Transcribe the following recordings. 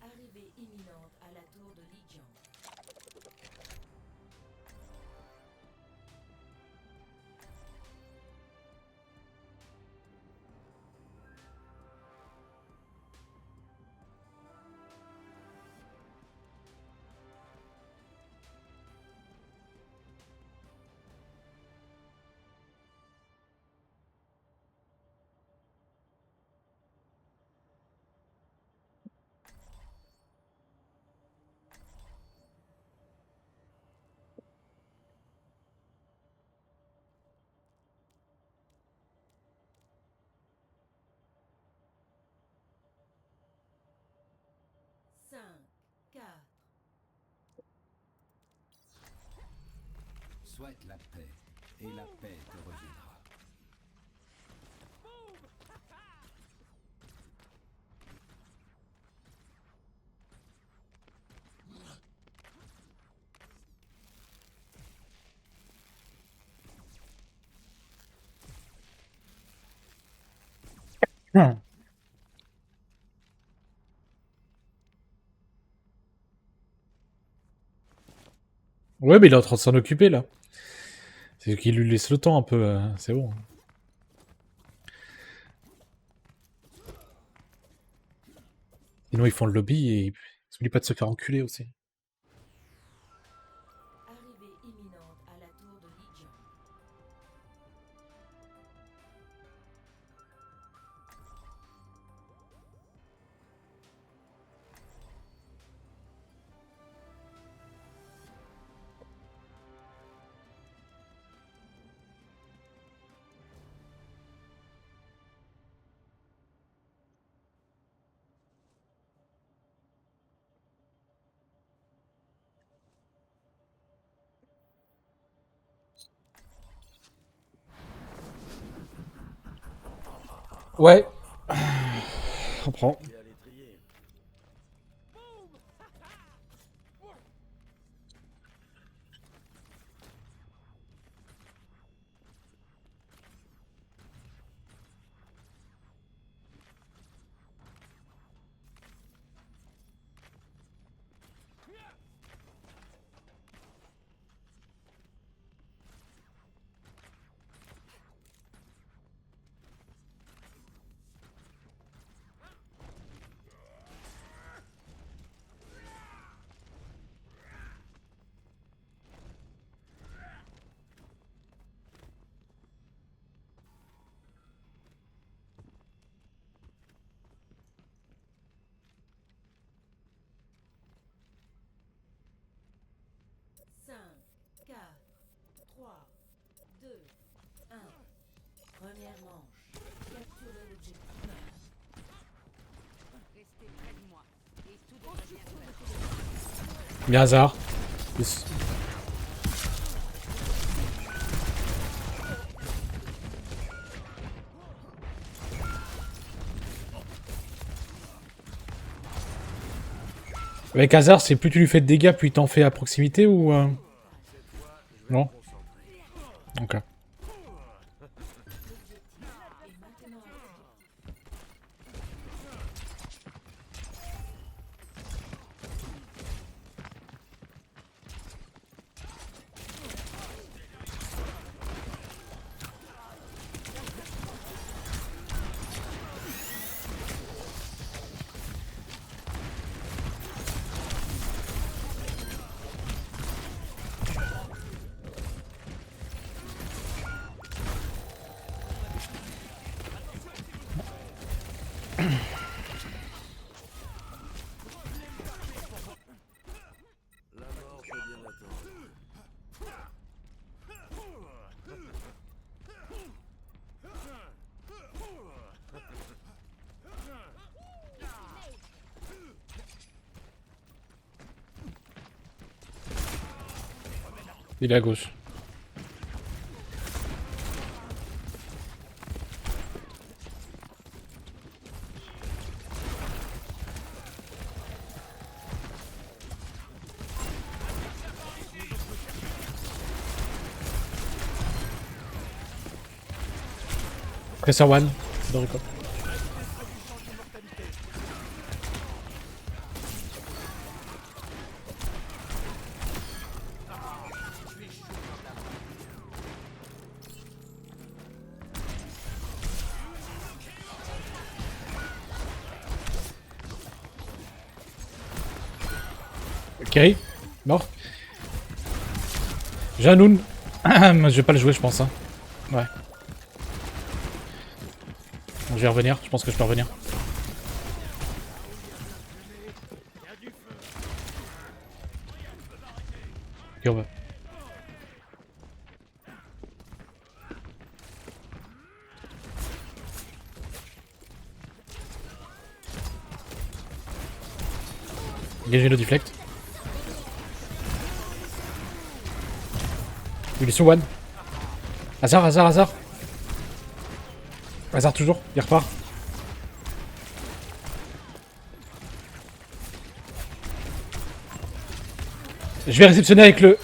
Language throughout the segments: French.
Arrivée imminente à la tour de Lijiang. Cinq, 4. Souhaite la paix, et la paix te reviendra. Hmm. Ouais, mais il est en train de s'en occuper là. C'est qu'il lui laisse le temps un peu. C'est bon. Sinon, ils font le lobby et ils n'oublient pas de se faire enculer aussi. Arrivée imminente à la tour de Lijiang. Ouais. On prend. Cinq, 4, 3, 2, 1. Première manche. Capturez l'objectif. Restez près de moi. Et tout devrait bien se passer. Bien hasard. Plus. Avec hasard, c'est plus tu lui fais de dégâts, plus il t'en fait à proximité ou. Non. Ok. L'objectif est maintenant actif. Il est à gauche. Presseur one. C'est dans le corps. Kerry, mort. Janoun. Je vais pas le jouer, je pense. Hein. Ouais. Bon, je vais revenir, je pense que je peux revenir. Ok, on va. Dégagez le deflect. Il est sur one. Hasard, hasard, hasard. Hasard toujours, il repart. Je vais réceptionner avec le...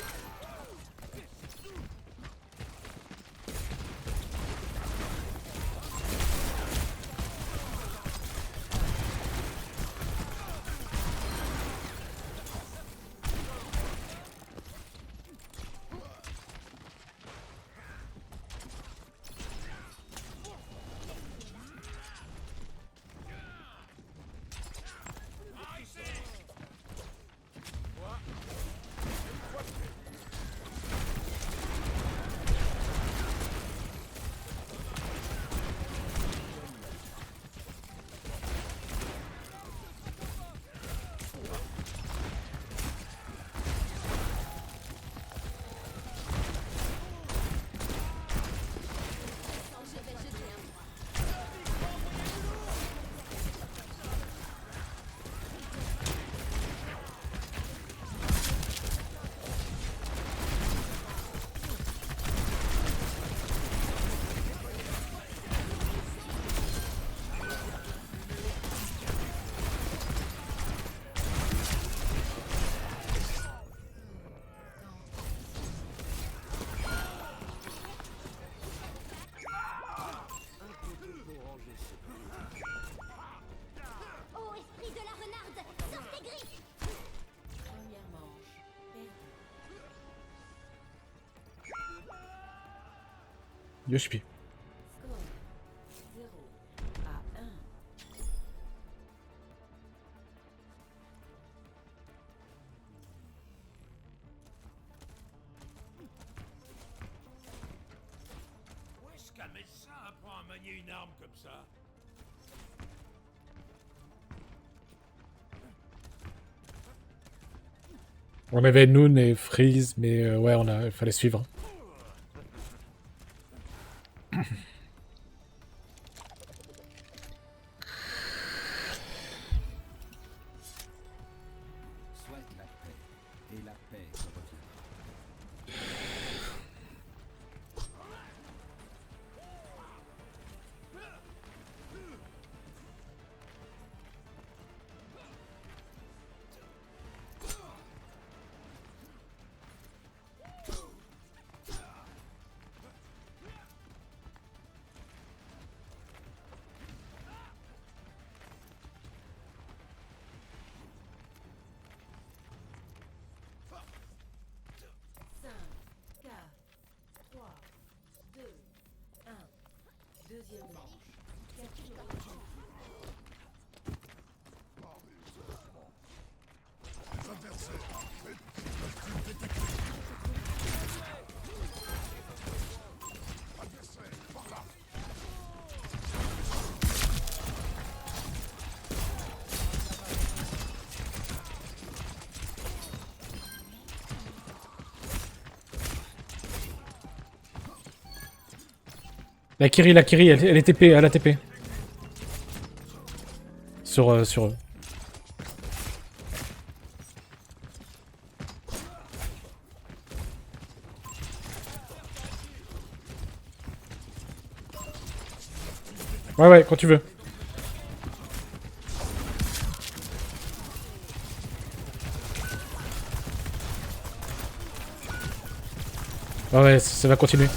Ô esprit de la renarde, sors tes griffes! Première manche. Perdue. Yoshi. Score 0 à 1. Où est-ce qu'un médecin apprend à manier une arme comme ça? On avait Noon et Freeze, mais ouais, il fallait suivre. Souhaite la paix, et la paix te reviendra. Deuxième manche. Capture l'objectif. La Kiri, elle est TP, elle a TP. Sur eux. Ouais, ouais, quand tu veux. Ouais, ouais, ça va continuer.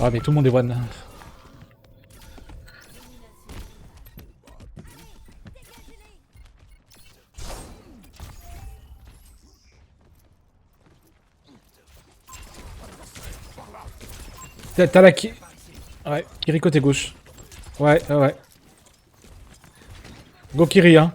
Ah, mais tout le monde est one. T'as la qui... Ouais, Kiri côté gauche. Ouais, ouais, ouais. Go Kiri, hein.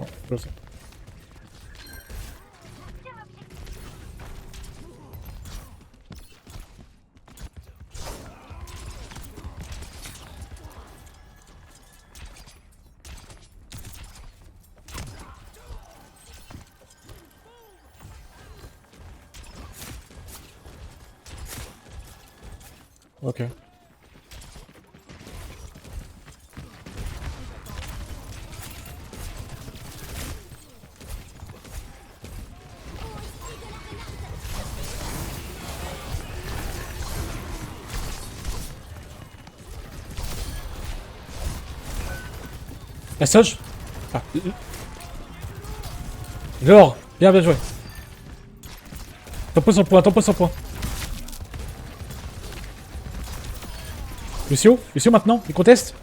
Oh, close. Ok. La Soge. Ah. Dehors. Bien, bien joué. T'en poses son point, t'en poses son point. Lucio maintenant, il conteste.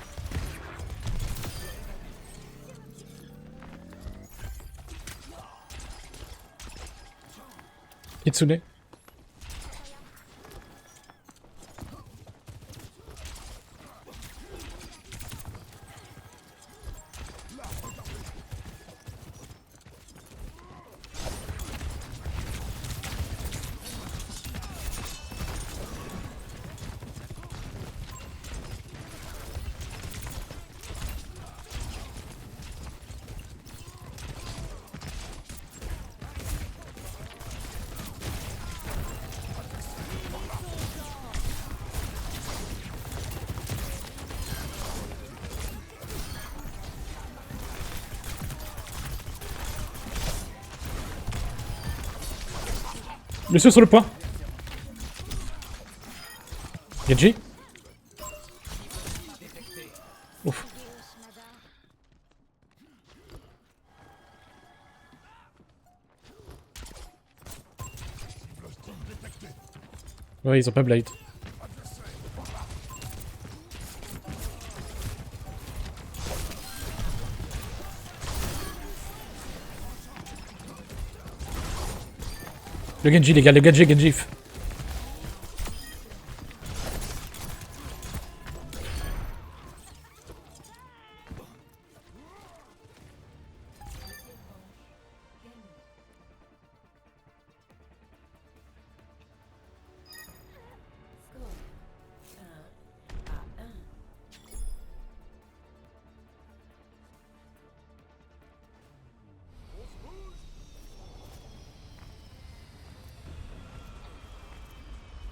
Kitsune. Lucio sur le point. Genji. Ouf. Ouais, ils ont pas Blade. Le Genji, les gars, le Genji. Score 1 à 1.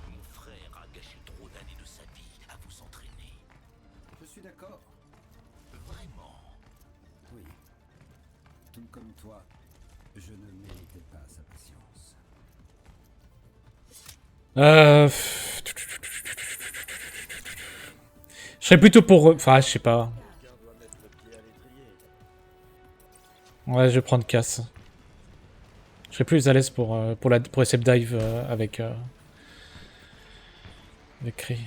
Mon frère a gâché trop d'années de sa vie à vous entraîner. Je suis d'accord. Vraiment. Oui. Tout comme toi, je ne méritais pas sa patience. Je serais plutôt pour... Enfin, je sais pas. Ouais, je vais prendre casse. Je serais plus à l'aise pour essayer de dive avec Kree.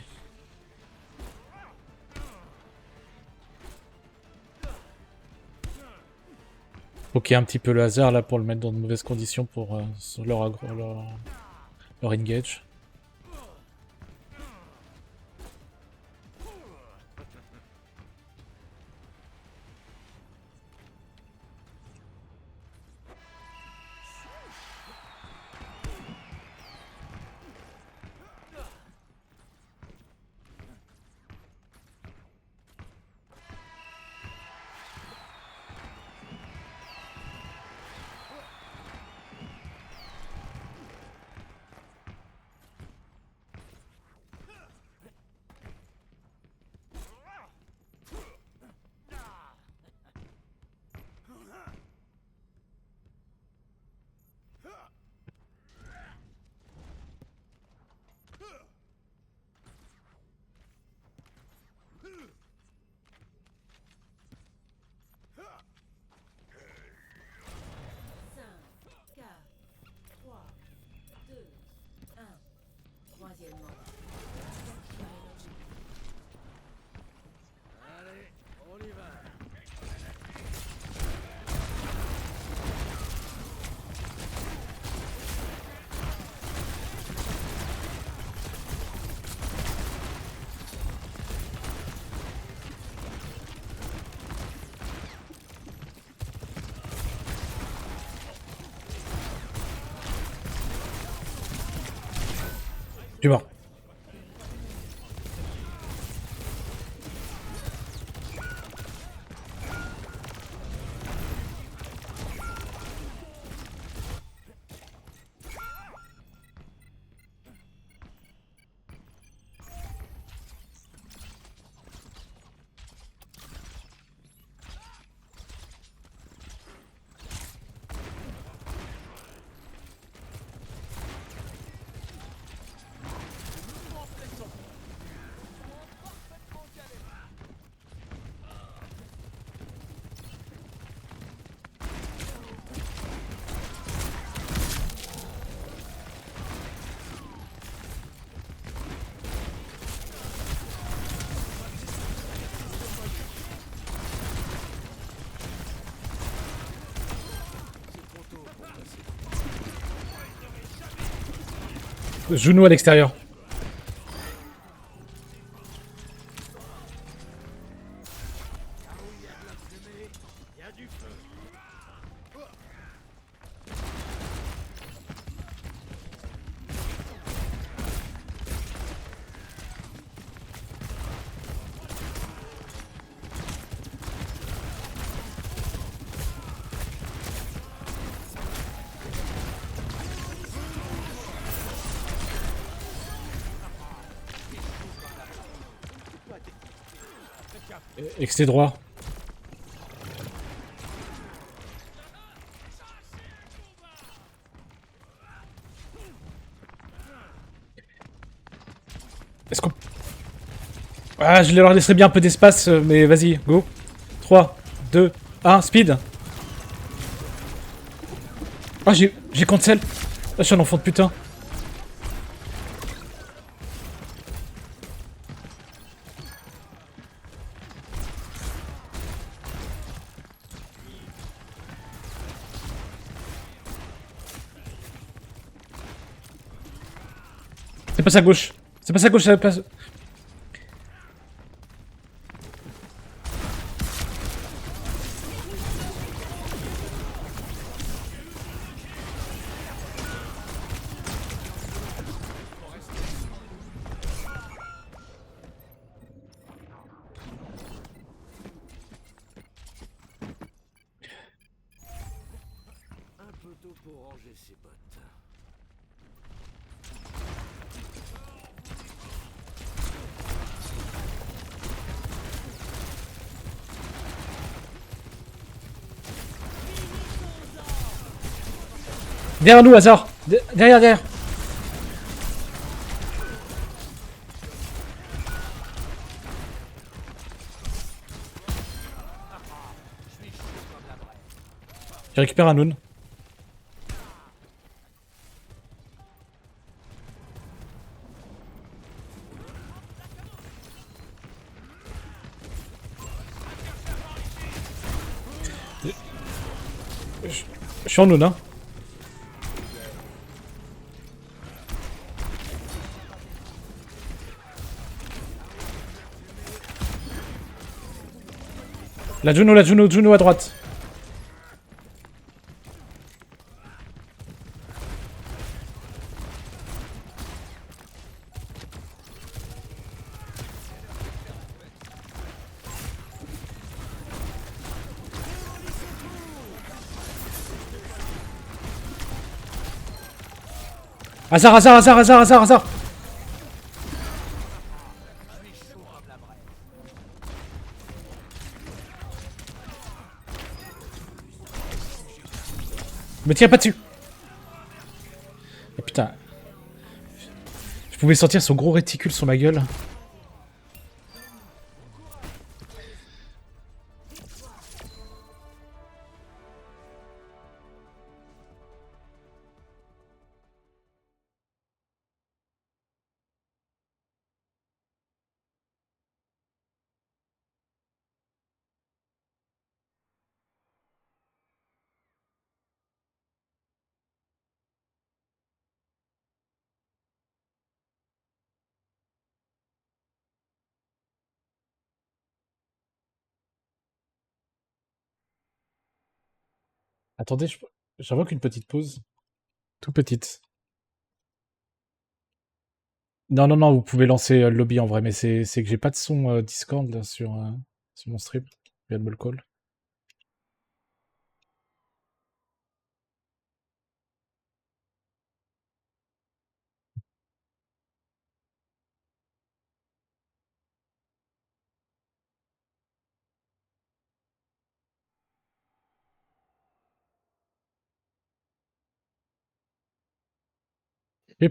Ok, un petit peu le hasard là pour le mettre dans de mauvaises conditions pour leur engage. suis mort. Juno à l'extérieur. Excès droit. Est-ce qu'on... Ah, je leur laisserai bien un peu d'espace, mais vas-y, go. 3, 2, 1, speed. Ah, j'ai cancel. Ah, je suis un enfant de putain. C'est pas sa gauche. C'est pas sa gauche à la place. Un peu tôt pour ranger ses bottes. Derrière nous, hasard. Derrière, derrière. Je récupère un Noon. Je suis en Noon, hein. La Juno à droite. Hasard. Me tiens pas dessus. Oh, putain. Je pouvais sentir son gros réticule sur ma gueule. Attendez, j'invoque une petite pause. Tout petite. Non, non, non, vous pouvez lancer le lobby en vrai, mais c'est que j'ai pas de son Discord là, sur mon stream. Je viens de me le call.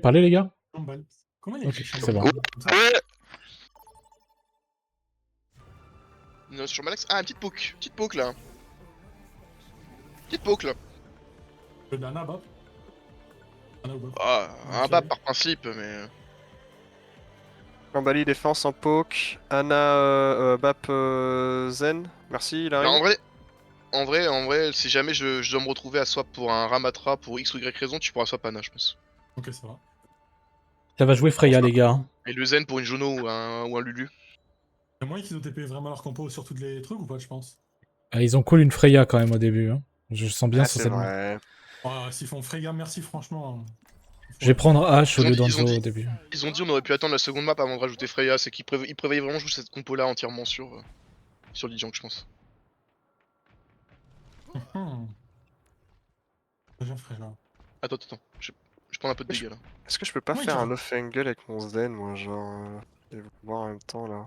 Parlez les gars. Chambal. Comment il y a Ok, écrit c'est bon. Chambal comme ça? Non, sur Malax. Ah, une petite poke là. Petite poke là. Nana, Bap. Nana ou Bap. Ah, un Ok. bap par principe, mais. Gambali défense en poke. Anna Bap Zen. Merci, il Bah, arrive. en vrai, si jamais je dois me retrouver à swap pour un Ramatra pour X ou Y raison, tu pourras swap Anna, je pense. Ok, ça va. Ça va jouer Freya les gars. Et le Zen pour une Jono ou un Lulu. Y'a moyen qu'ils ont TP vraiment leur compo sur tous les trucs ou pas, je pense? Ils ont call une Freya quand même au début. Hein. Je sens bien Ah, sur c'est cette main. vrai. S'ils font Freyga, merci franchement. Je vais prendre H au Ils ont lieu dit- ils ont d'Anzo dit- au début. Ils ont dit on aurait pu attendre la seconde map avant de rajouter Freya, c'est qu'ils prévoyaient vraiment jouer cette compo là entièrement sur Lijiang, je pense. Bien frais là. Attends, je prends un peu de dégâts là. Est-ce que je peux pas Oui, faire tu un vois. off angle avec mon Zen, moi, genre. Et vous voir en même temps là.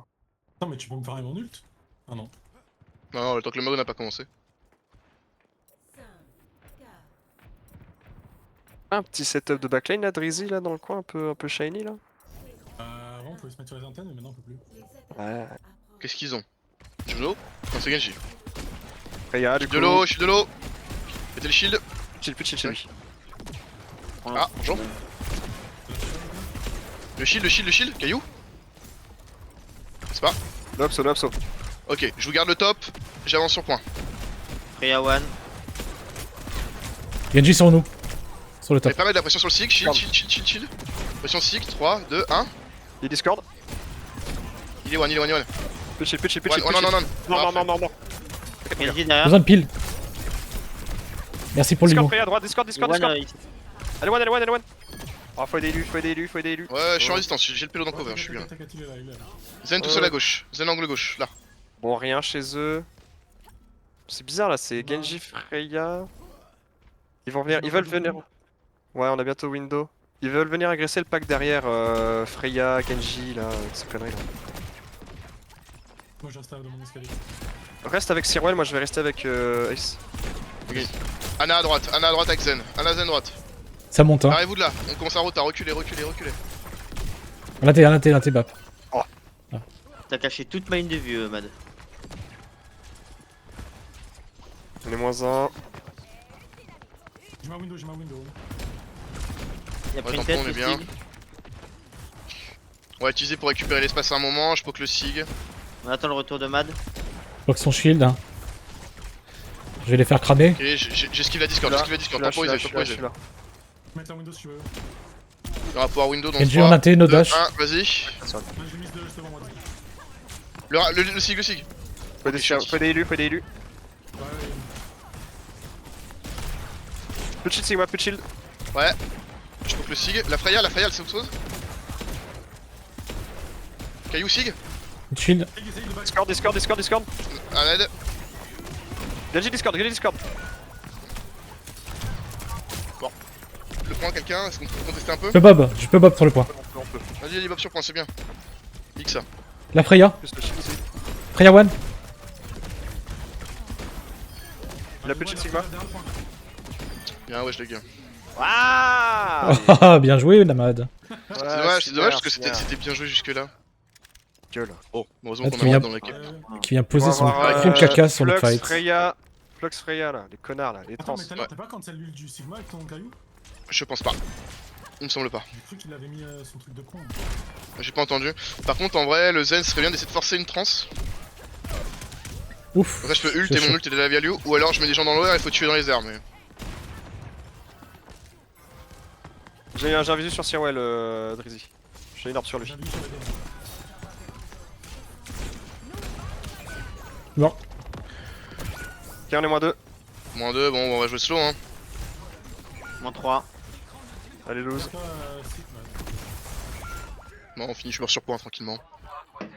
Non, mais tu peux me faire un mon ult? Ah non. Non, le temps que le Mago n'a pas commencé. 5, 4, Un petit setup de backline là, Drizzy là dans le coin, un peu shiny là. Avant, on pouvait se mettre sur les antennes, mais maintenant on peut plus. les attaques Ouais. approchent. Qu'est-ce qu'ils ont Juno Non, c'est Genji. Freya, Je du suis coup. de l'eau, je suis de l'eau. Mettez le shield. Chill, plus chill chez lui. Ah, bonjour. Le shield, caillou. C'est pas. Lopso, Lopso. Ok, je vous garde le top, j'avance sur point. Freya One. Genji sur nous. Sur le Allez, top. pas mal de la pression sur le sig, shield. Pression sig, 3, 2, 1. Il Discord. Il est one. Plus chill, plus chill, plus One, chill. oh, plus non, chill. non. Non, Parfait. non. Genji derrière. Besoin de pile. Merci pour le Discord, limo. Freya à droite, Discord. One, Allez, one. Oh, faut aider lui. Ouais, je suis en résistance, j'ai le pélo dans cover, je suis bien. T'inquiète, il est là, il est là. Zen tout seul à gauche, Zen angle gauche, là. Bon, rien chez eux. C'est bizarre là, c'est Genji, Freya. Ils veulent venir. Ouais, on a bientôt window. Ils veulent venir agresser le pack derrière, Freya, Genji, là, avec ces conneries là. Moi je reste à de mon escalier. Reste avec Sirwell, moi je vais rester avec Ace. Anna à droite avec Zen. Anna Zen droite. Ça monte hein. Arrêtez-vous de là, on commence à route, à reculer. Là t'es Bap. T'as caché toute ma ligne de vue, Mad. On est -1. J'ai ma window. Y'a Ouais, Princess, tampon, on est le bien. Sig. On va utiliser pour récupérer l'espace à un moment, je poke le sig. On attend le retour de Mad. Bloque son shield. Hein. Je vais les faire cramer. Ok, j'esquive la Discord, Je temporisé. suis là. Mettre la window si tu veux. On va pouvoir window dans Genji 3, en AT, no 2, dash. 1, vas-y. Moi j'ai mis juste devant moi. Le sig. Faut des élus. Ouais, Peu de shield, Sigma, peu de shield. Ouais. Je poke le sig. La Freya, elle sait autre chose. Caillou sig. Shield. essaye de back. Discord. À l'aide. Genji, Discord. Le point quelqu'un, est-ce qu'on peut contester un peu Je peux Bob sur le point. On peut. Vas-y, Bob sur point, c'est bien. X ça. La Freya. Plus le shield aussi. Freya one. Il a peu de shield, Sigma. Derrière le point. Bien, wesh les gars. Waouh. Ah, bien joué Namad. C'est dommage parce que c'était bien joué jusque là. Gueule. Bon, heureusement Ah, qu'on tu a viens- dans l'équipe. Qui vient poser son On full caca sur le Flux, fight. Flux Freya là, les connards là, les Attends, trans. mais tout à l'heure, t'as pas cancel l'huile du Sigma avec ton caillou? Je pense pas. Il me semble pas. J'ai cru qu'il avait mis son truc de con. J'ai pas entendu. Par contre, en vrai, le Zen serait bien d'essayer de forcer une trans. Ouf. Après, je peux ult c'est et mon chaud. ult est de la value. Ou alors, je mets des gens dans l'air et il faut tuer dans les airs. Mais J'ai un visu sur Sirwell, Drizzy. J'ai une orbe sur lui. J'ai vu sur les dés. Bon. Ok, on est -2. -2, bon, on va jouer slow hein. Moins 3. Allez, lose. Toi, si, ouais. Non, on finit, je meurs sur point tranquillement. Je suis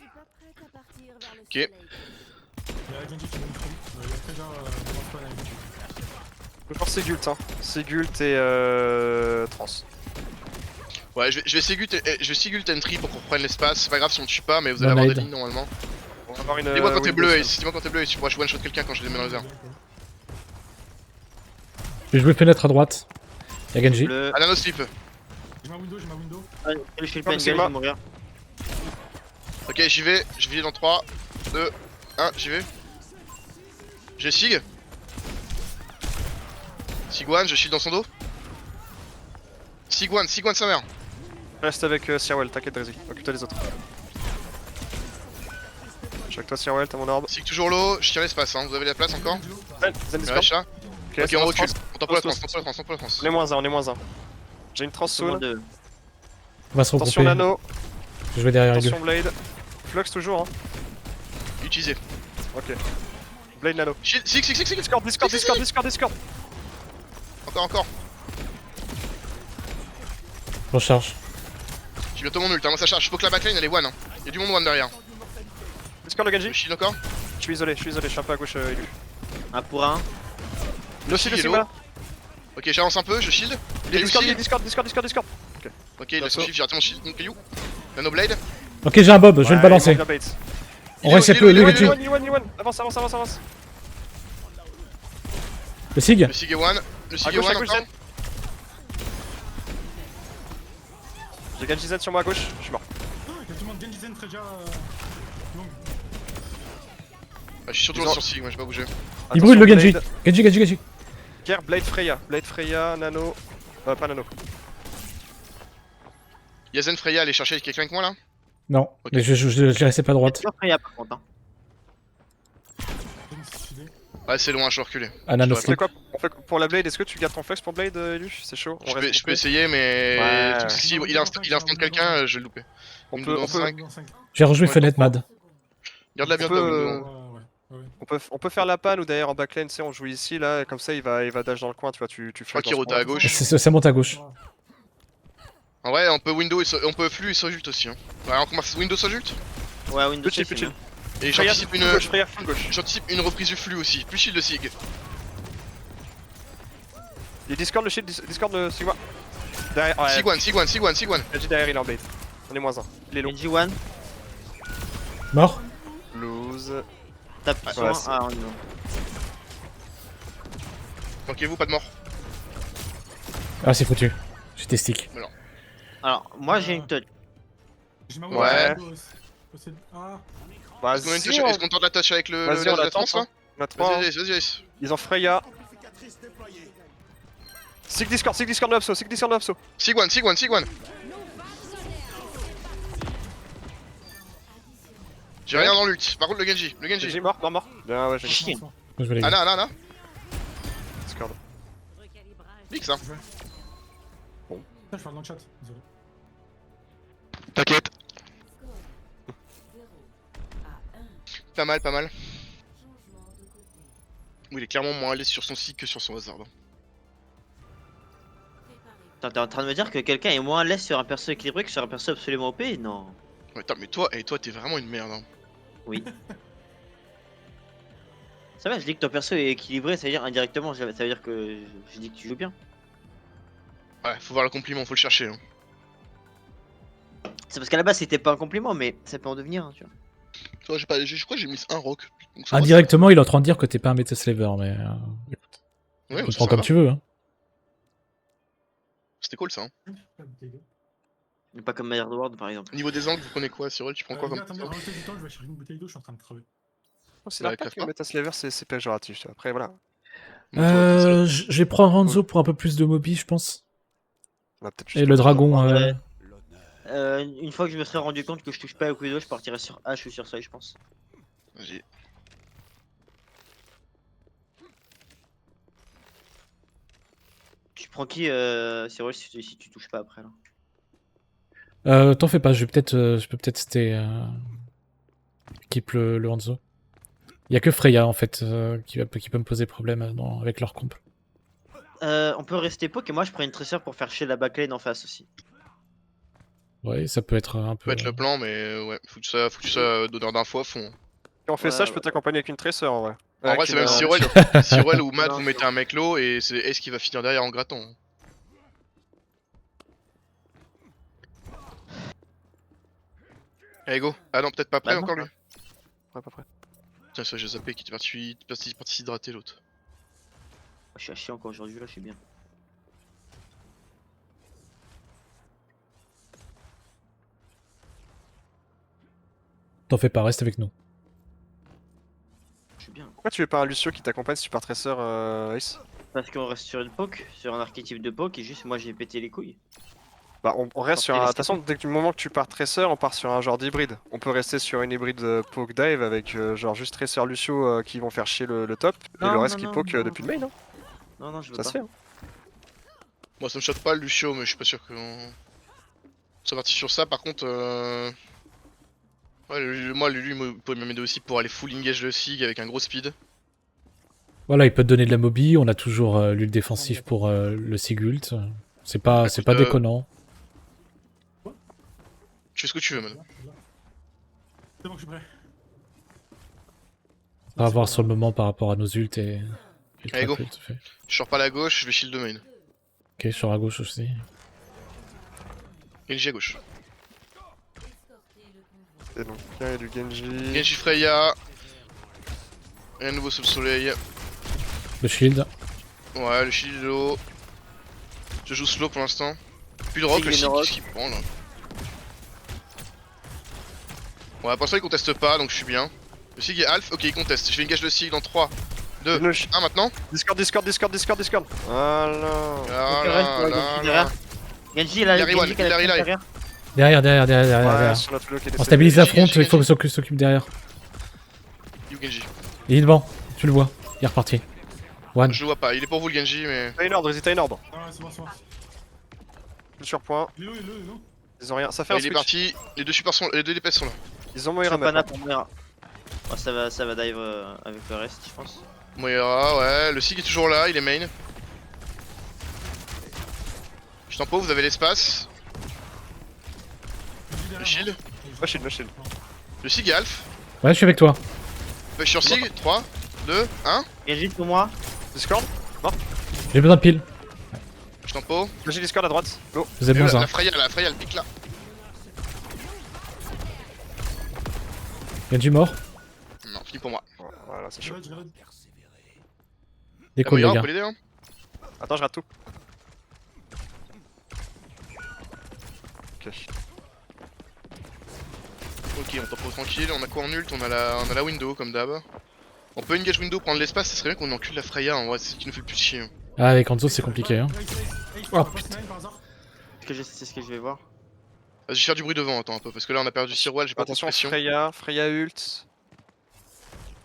pas prête à partir vers le Ok. soleil. Il y a Genji qui monte trop. Il y a Freyja devant spawn avec Genji. Je pense Ségult, hein. Ségult et Trans. Ouais, je vais Sigult entry pour qu'on reprenne l'espace. C'est pas grave si on tue pas, mais vous allez Non, avoir aide. des lignes normalement. On va avoir une. Dis-moi quand t'es bleu, Windows, Ace. Dis-moi quand t'es bleu, Ace. Tu pourras one shot quelqu'un quand je les mets dans les airs. Je vais jouer fenêtre à droite. Y'a Genji. Le. Ah, nano slip. J'ai ma window, j'ai ma window. Je suis le Ah, PNG, je Sigma. vais mourir. Ok, j'y vais. Je vais dans 3, 2, 1, j'y vais. J'ai Sig. Sigwan, je shield dans son dos. Sigwan sa mère. Reste avec Sirwell, t'inquiète Drizzy, occupe-toi des autres. Je suis avec toi Sirwell, t'as mon orbe. Sig toujours low, je tiens l'espace, hein. Vous avez la place encore? Zen Je Discord. lâche là. Ok, Ok, c'est on dans recule. France. On t'en pour la Tous, France, on t'en pour la France. On est moins 1, on est moins 1. J'ai une trans Tout le monde soul. de- On va se Attention regrouper. Nano, Je vais derrière attention Hugo. Blade. Flux toujours, hein. Utilisé. Ok. Blade Nano. Shield, Sig. Discord. Encore. Je recharge. J'ai bientôt mon ult, hein. Moi ça charge. Faut que la backline elle est one. Hein. Y'a du monde one derrière. Discord le Je Genji. shield encore. Je suis isolé, je suis un peu à gauche Elu. 1 pour 1. Le shield aussi, Hello. voilà. Ok, j'avance un peu, je shield. Il est Discord, Lucy. Discord. Ok, il a son shield, j'ai raté mon shield. Mon caillou. Nano Blade. Ok, j'ai un bob, je vais le balancer. On Il est reset où, peu, il est où, le il est où, Genji. il est où Avance. Le Sig. Le Sig est one. Le Sig est gauche, one à gauche, encore. Zen. J'ai Genji Z sur moi à gauche, je suis mort. Il y a tout le monde Genji Zen, Freyja. Long. Ah, je suis surtout Ils ont- sur Sig, moi j'ai pas bougé. Il brûle le Genji. Blade. Genji. Guerre, Blade Freya, Nano. Pas Nano. Yazen Freya, allez chercher quelqu'un avec moi là. Non, Ok. mais je restais pas à droite. Sur Freya par contre. Hein. Zen suicidé. Ouais, c'est loin, je suis reculé. Ah, nano Je C'est slip. quoi on fait pour la Blade? Est-ce que tu gardes ton flex pour Blade, Elu? C'est chaud. On Je reste peux groupé. essayer, mais Ouais. le truc, c'est que si il instant quelqu'un, je vais le louper. On Windows peut- dans 5. Dans 5. J'ai rejoué Ouais, fenêtre mad. Garde-la on bien peut, toi, Windows. On peut faire la panne ou d'ailleurs en backline, tu sais, on joue ici, là, et comme ça il va dash dans le coin, tu vois, tu Je crois flash qu'il dans ce rota coin. à gauche. Ça monte à gauche. En vrai, on peut Windows et on peut flux et Sojult aussi. Hein. Ouais, on commence Windows Sojult. Ouais, Windows Plus chill, c'est plus chill. bien. Et Freya, j'anticipe full une. gauche, Freya, full gauche. J'anticipe une reprise du flux aussi. Plus shield de Sig. Il Discord le shield, Discord le Sigma. Derrière, ouais, Sigwan. Genji derrière, il est en Blade. On est moins 1. Il est long. Genji 1. Mort. Lose. Tape sur Ouais, 1. c'est- Ah, on y va. Manquez-vous, pas de mort. Ah, c'est foutu. J'étais stick. Alors, moi j'ai une touch. J'ai ma Ouais. window. Ah, Est-ce qu'on Vas-y, est-ce qu'on tente la touch avec le Vas-y, la on attend, défense là? on a 3. Vas-y. Ils ont Freya. Sig Discord de Hapso, Sigwan. J'ai rien dans l'ult. Par contre, le Genji. Genji mort. Bien, ouais, Genji. Chien. Je vais les gars. Ana. Discord. Mix, hein. putain, je parle dans le chat. Désolé. T'inquiète. Score 0 à 1. Pas mal. Changement de côté. Oui, il est clairement moins à l'aise sur son Sig que sur son hasard. Préparez-vous. Attends, t'es en train de me dire que quelqu'un est moins à l'aise sur un perso équilibré que sur un perso absolument OP? Non. Ouais, attends, mais toi, t'es vraiment une merde. Hein. Oui. Ça va, je dis que ton perso est équilibré, ça veut dire indirectement, ça veut dire que je dis que tu joues bien. Ouais, faut voir le compliment, faut le chercher. Hein. C'est parce qu'à la base c'était pas un compliment, mais ça peut en devenir, hein, tu vois. Toi, je crois que j'ai mis un rock. Donc ça va, Indirectement, il est en train de dire que t'es pas un Meta Slaver, mais. Écoute, ça- Ouais, tu ça prends comme va. tu veux. Hein. C'était cool ça. Hein. Mais pas comme Maillard Ward par exemple. Au niveau des angles, vous prenez quoi, Cyril? Tu prends quoi comme Attendez, rajoutez du temps, je vais chercher une bouteille d'eau, je suis en train de crever. C'est Ouais, la crève que pas. Metaslaver, c'est péjoratif. Après, voilà. Je vais prendre Hanzo pour un peu plus de mobi, je pense. On va peut-être Et juste- le dragon. Ouais. Une fois que je me serai rendu compte que je touche pas au Kudo, je partirai sur H ou sur Soi, je pense. Vas-y. Tu prends qui, Cyril, si tu touches pas après là? T'en fais pas, je peux peut-être stay. Keep le Hanzo. Il y a que Freya en fait qui peut me poser problème avec leur comp. On peut rester poke et moi je prends une tresseur pour faire chier la backlane en face aussi. Ouais, ça peut être un Ça peu. peut être le plan, mais ouais, faut que tu sois donneur d'infos à fond. Si on fait Ouais, ça, je peux ouais. t'accompagner avec une tresseur en vrai. En vrai, Avec c'est une, même euh, Cyril ou Matt, Non, vous mettez un mec low et c'est Ace qui va finir derrière en grattant. Allez, go. Ah non, peut-être pas prêt Bah non, encore lui. Ouais, pas prêt. Tiens, ça j'ai zappé qui était parti s'hydrater l'autre. Je suis à chier encore aujourd'hui, là, je suis bien. T'en fais pas, reste avec nous. Je suis bien. Pourquoi tu veux pas un Lucio qui t'accompagne si tu pars tresseur, Ace? Parce qu'on reste sur une poke, sur un archétype de poke, et juste moi j'ai pété les couilles. Bah, on reste sur un. De toute façon, dès que du moment que tu pars tresseur, on part sur un genre d'hybride. On peut rester sur une hybride poke dive avec genre juste tresseur Lucio qui vont faire chier le top et le Non, reste non, qui non, poke non. depuis le main, non? Non, je veux Ça pas. se fait, hein. Moi ça me choque pas le Lucio, mais je suis pas sûr que. C'est parti sur ça, par contre. Ouais, moi, lui, il peut m'aider aussi pour aller full engage le Sig avec un gros speed. Voilà, il peut te donner de la mobi. On a toujours l'ult défensif pour le Sigult. C'est pas déconnant. Tu fais ce que tu veux, man. C'est bon, je suis prêt. On va voir sur le moment par rapport à nos ults et le Allez, go. trap ult, fait. Je sors pas à la gauche, je vais shield de main. Ok, sur la gauche aussi. Genji à gauche. Et donc, il y a du Genji. Genji Freya. Rien de nouveau sous le soleil. Le shield. Ouais, le shield est low. Je joue slow pour l'instant. Plus de rock, Sig le et Sig, no rock. qu'est-ce qu'il prend là? Ouais, pour l'instant il conteste pas, donc je suis bien. Le Sig est half, ok il conteste. Je vais engage le Sig dans 3, 2, 1 maintenant. Discord. Voilà. Là. Genji, il a Larry One, Genji qui a la Larry, derrière. Derrière. Ouais, sur notre flow qui est On stabilise la front, Genji, il faut que s'occupe derrière. You Genji. Il est devant, tu le vois. Il est reparti. One. Je le vois pas, il est pour vous le Genji, mais. T'as une ordre, t'as une ordre. Ah ouais, c'est bon, c'est bon. Plus sur point. Il est où, il est où, il est où? Ils ont rien. Ça fait un Il est switch. parti, les deux DPS sont là. Ils ont Ils Moira sont pas là maintenant. pour Moira. Oh, ça va dive avec le reste, je pense. Moira, ouais, le Sig est toujours là, il est main. Je t'en prie, vous avez l'espace. Le shield. No shield. Le Sig est half. Ouais, je suis avec toi. Je suis sur Sig, 3, 2, 1. Genji pour moi. Discord. J'ai besoin de pile. Je t'en prie. J'ai Discord à droite. Go. Vous avez besoin. La Freya, elle pique là. Genji mort. Non, fini pour moi. Voilà, c'est chaud. Je regarde. Décolle les Moira, on gars. peut l'aider hein. Attends, je rate tout. Ok. Ok, on t'en pose tranquille, on a quoi en ult? On a la window comme d'hab. On peut engage window, prendre l'espace, ça serait bien qu'on encule la Freya en vrai, c'est ce qui nous fait le plus chier. Hein. Ah, avec Hanzo, c'est compliqué. Hein. Oh putain. Par hasard. C'est ce que je vais voir. Vas-y, faire du bruit devant, attends un peu, parce que là on a perdu Sirwell, j'ai pas trop de Attention, pression. Freya ult.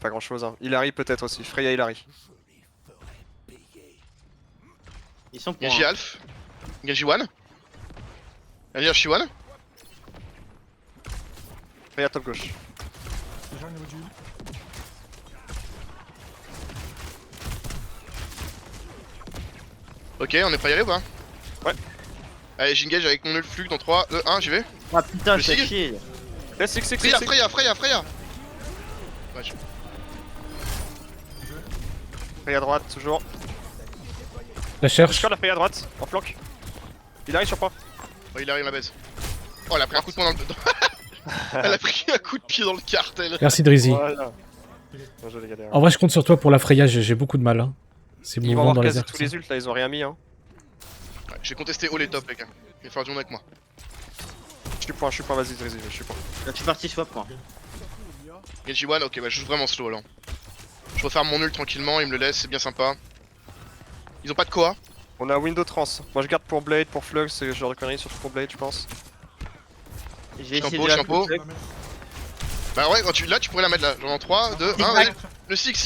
Pas grand chose, hein. Hilary peut-être aussi. Freya Hilary. Ils sont pour. Genji Alf. Genji One. Allez, Archie One. Freya top gauche. Déjà au niveau du. Ok, on est prêt à y aller ou pas? Ouais. Allez, j'engage avec mon ult flux dans 3, 2, 1, j'y vais. Ah putain, Le je fais Sig chier. Six. Freya. Ouais, Freya à droite, toujours. La cherche. Discord la Freya à droite, en flanc. Hilary sur point. Oh, il arrive la baisse. Oh, elle a pris un coup de poing dans le. Elle a pris un coup de pied dans le cartel. Merci Drizzy. Voilà. Bien joué, les gars. En vrai, je compte sur toi pour la Freya, j'ai beaucoup de mal. Hein. C'est Ils vont mouvant avoir dans les quasi airs. tous les ults là, ils ont rien mis hein. Ouais, j'ai contesté haut les tops, les gars. Il va falloir du monde avec moi. Je suis point, vas-y Drizzy, je suis point. Là, je suis parti swap moi. Genji One, ok, bah je joue vraiment slow alors. Je referme mon ult tranquillement, il me le laisse, c'est bien sympa. Ils ont pas de Koa. On a Window Trans. Moi je garde pour Blade, pour Flux, c'est le genre de conneries surtout pour Blade je pense. Je vais essayer Shampoo, de la shampoo. foutre. Bah ouais, quand là tu pourrais la mettre là. Genre en 3, 2, 1, allez. Le Sig.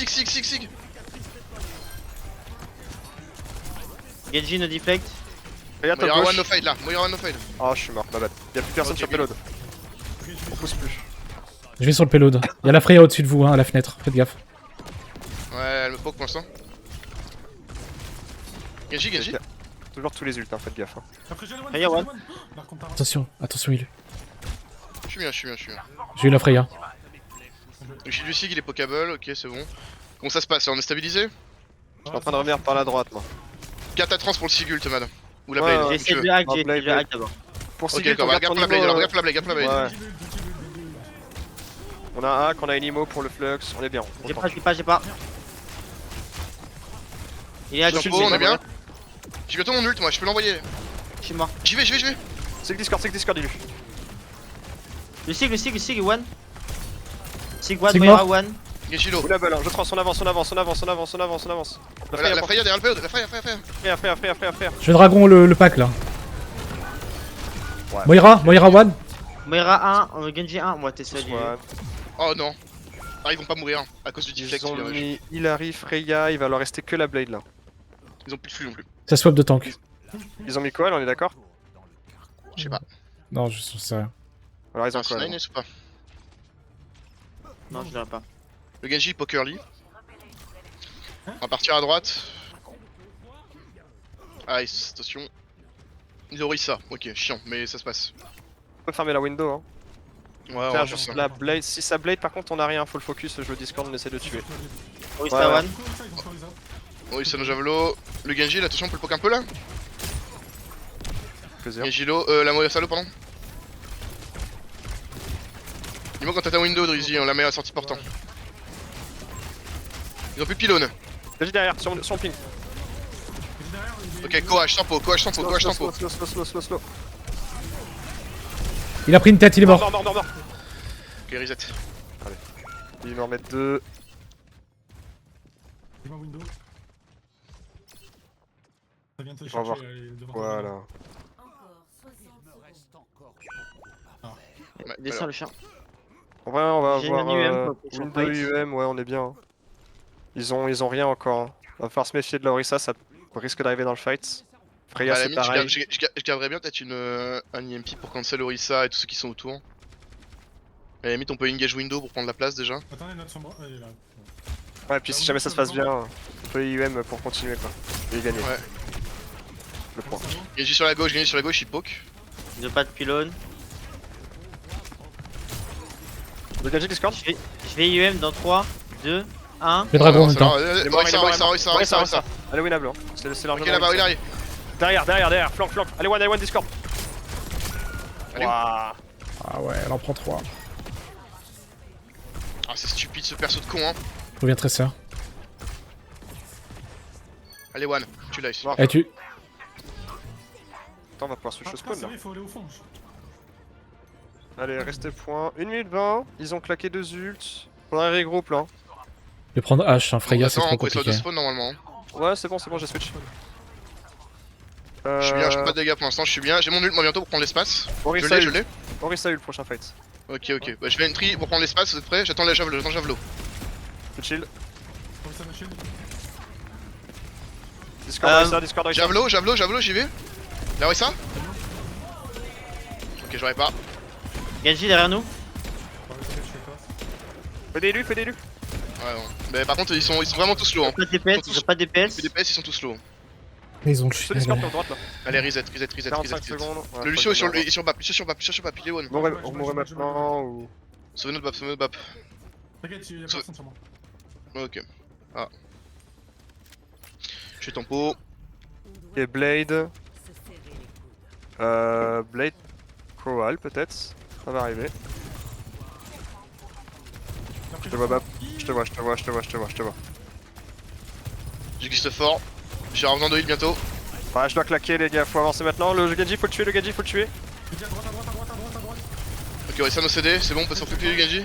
Genji no deflect. Freya top Moira One gauche. no fade là, Moira One no fade. Oh je suis mort, ma bad. Y'a plus personne Ok, sur ok. payload. On pousse plus. Je vais sur le payload. Il y a la Freya au-dessus de vous, hein, à la fenêtre. Faites gaffe. Ouais, elle me poke pour l'instant. Genji. toujours tous les ults, hein, faites gaffe. Hein. Après, j'ai le one. Freya, one. Par contre, t'as Attention, attention, il. Je suis bien, je suis bien, je suis bien. J'ai eu la Freya. J'ai du sig, il est pokable, ok c'est bon. Comment ça se passe là, on est stabilisé? Je suis en train de revenir par la droite, moi. 4 à trans pour le Sigult, Mad. Ou la Ouais, Blade, ouais. J'ai comme tu essayé veux. de hack, Ah, j'ai Blade, essayé de hack d'abord. Pour Ok, Sigurd, d'accord, regarde regarde ton pour la Blade, Imo, regarde pour la Blade, regarde pour la Blade. Ouais. On a un hack, on a une Imo pour le Flux, on est bien. J'ai content. pas. Il est hack, Tempo, on est bien. J'ai bientôt mon ult, moi, je peux l'envoyer. Je suis mort. J'y vais. C'est que Discord, il lui. Le Sig, one. Sig one, Sig Moira, mort. one. Geshilo. Ou la balle, hein. Je trans, on avance. La La Freya derrière le PO, la Freya. Freya. Je vais dragon le pack là. Ouais. Moira one. Moira 1, Genji 1, moi t'es celui. Ouais. Oh non. Ah, ils vont pas mourir à cause du deflect. Ils ont bien wesh. mis Hilary, Freya, il va leur rester que la Blade là. Ils ont plus de flux non plus. Ça swap de tank. Ils ont mis Koal, on est d'accord? Je sais pas. Non, je sais rien. Alors ils ont Un Koal. Sinai ou pas? Non, je l'aurais pas. Le Genji pokerly. On va partir à droite. Ah, attention. Ils ont Orisa, ok, chiant, mais ça se passe. On peut fermer la window, hein. Ouais, on va Faire faire juste ça. la Blade. Si ça Blade, par contre, on a rien. Faut le focus, je joue Discord, on essaie de tuer. Orisa Ouais. one. Orisa no Javelot. Le Genji, là, attention, on peut le poke un peu là. Plaisir. Genjilo, la Moira Salo, pardon. Dis-moi quand t'as ta window, Drizzy, on la met à la sortie portant. Ils ont plus de pylône. Vas-y derrière, sur le ping. Ok, coach tempo. Slow. Il a pris une tête, il est mort. Mort. Ok, reset. Il va en mettre 2. J'ai ma window. Ça vient de te On va voir. chercher. devant ta Voilà. Encore 60 secondes. Ouais, Descends alors. le chien. En vrai, on va J'ai avoir un UM pour prochain Window fight. UM, ouais, on est bien. Hein. Ils ont rien encore. Hein. On va falloir se méfier de la Orisa, ça risque d'arriver dans le fight. Freya, À la c'est limite, pareil. je garderais bien peut-être un EMP pour cancel Orisa et tous ceux qui sont autour. À la limite, on peut engage window pour prendre la place déjà. Attendez, notre sombre. Elle est là. Ouais, puis si jamais ça se passe bien, on peut UM pour continuer quoi. Et gagner. Ouais. Le point. Genji sur la gauche, il poke. Ils ont pas de pylône. Le Genji Discord. Je vais IUM dans 3, 2, 1. Les dragons en même Ça temps. va, Il est mort, il est mort, il est mort. Orisa. Elle est winnable. Hein. C'est largement Ok, là-bas, il arrive. Derrière, flank. Allez, one Discord. Allez, Waouh. Ah ouais, elle en prend 3. Ah, c'est stupide ce perso de con, hein. Reviens Tracer. Allez, One, tu l'as ici. Eh, tu. Attends, on va pouvoir switch au spawn là. Il faut aller au fond. Allez, restez point. 1 minute 20. Ils ont claqué 2 ults. Faudrait regroupe là. Je vais prendre H, hein. Freya, c'est Attends, trop on peut essayer de compliqué. spawn normalement. Ouais, c'est bon, j'ai switch. Je suis bien, je fais pas de dégâts pour l'instant, je suis bien. J'ai mon ult moi bientôt pour prendre l'espace. Orisa Je ult. l'ai. Orisa ult, prochain fight. Ok. Bah, je fais une tri pour prendre l'espace, vous êtes prêts? J'attends le javelot. Tout chill. Orisa machine. Discord Orisa. Javelot, j'y vais. Là, ouais, ça? Ok, j'aurais pas. Genji derrière nous. Fais des élus. Ouais, non. Mais par contre, ils sont vraiment tous low. Hein. Pas de DPS, ils ont pas de DPS. Les DPS, ils sont tous low. Ils ont le Ce Discord sur droite là. Allez, reset. 45 secondes. Ouais, Le Lucio pas de est sur BAP, il est one. On mourrait maintenant ou. Sauvez notre BAP. T'inquiète, y'a personne sur moi. Ok. Ah. Je suis tempo. Et Blade. Blade. Koal peut-être. Ça va arriver. Je te vois Bap. Je te vois. J'existe fort. J'ai un revenant de heal bientôt. Ouais, je dois claquer les gars, faut avancer maintenant. Le Genji, faut le tuer. Genji à droite. Ok, ouais, ça nos CD, c'est bon, on peut s'en foutre du Genji.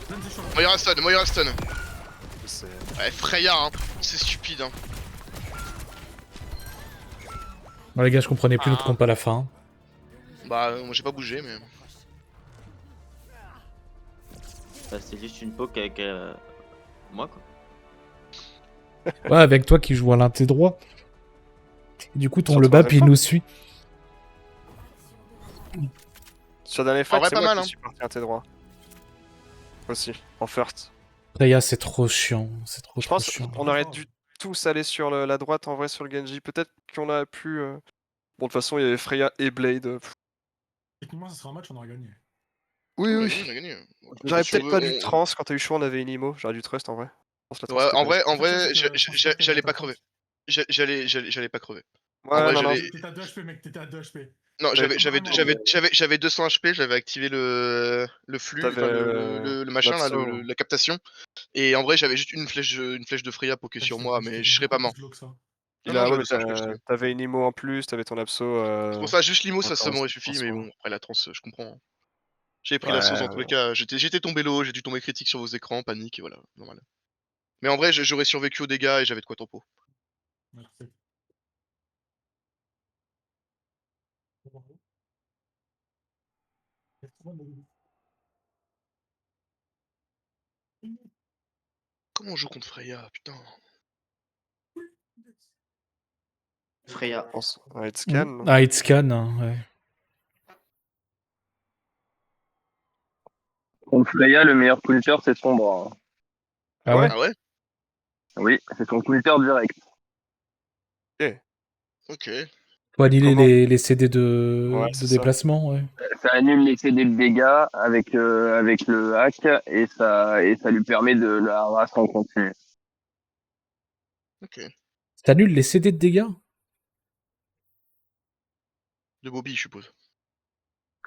Même si je suis Moira stun. C'est- Ouais, Freya, hein. C'est stupide, hein. Bon, les gars, je comprenais plus notre comp à la fin. Bah, moi j'ai pas bougé, mais. Bah, c'est juste une poke avec moi quoi. Ouais, avec toi qui joue à l'inté droit. Et du coup, ton Sur le BAP, troisième il nous suit. Sur dernier En fight, vrai, c'est pas moi mal, qui suis parti à tes droits. Aussi, en first. Freya, c'est trop chiant. C'est trop Je pense chiant. qu'on aurait dû tous aller sur la droite en vrai sur le Genji. Peut-être qu'on a pu. Bon, de toute façon, il y avait Freya et Blade. Techniquement, ça sera un match, on aura gagné. Oui, On a oui. gagné, on a gagné. J'aurais Sur peut-être pas le- dû trans quand t'as eu chaud, on avait une IMO. J'aurais dû trust en vrai. Je pense que la trans, Ouais, c'était en pas- vrai, En fait, j'allais pas pas crever. J'allais pas crever. En Ouais, vrai, non, non. T'étais à 2 HP, mec, t'étais à 2 HP. Non, T'avais- j'avais 200 HP, j'avais activé le flux, T'avais, enfin le machin là, l'abso. la captation. Et en vrai, j'avais juste une flèche de Freya poké sur moi, mais je serais pas mort. Plus que ça. Il Non, a, non, ouais, mais j'avais 200 HP, je sais. t'avais une IMO en plus, t'avais ton abso. C'est pour ça, juste l'IMO, ça Attends, m'aurait c'est suffi, François. mais bon, après la trans, je comprends. Hein. J'avais pris Ouais, la sauce dans tous les cas. J'étais tombé low, j'ai dû tomber critique sur vos écrans, panique, et voilà, normal. Mais en vrai, j'aurais survécu aux dégâts et j'avais de quoi tempo. Merci. Comment on joue contre Freya, putain. Freya. je pense. Ouais, it scan. non Ah, it scan, hein, ouais. Contre Freya, le meilleur counter, c'est Sombra. Hein. Ah ouais? Ah ouais? Oui, c'est son counter direct. Ok. Faut annuler Comment les CD de, Ouais, de c'est ça. déplacement, ouais. Ça annule les CD de dégâts avec le hack et ça lui permet de la race en continu. Ok. T'annules les CD de dégâts? De Bobby, je suppose.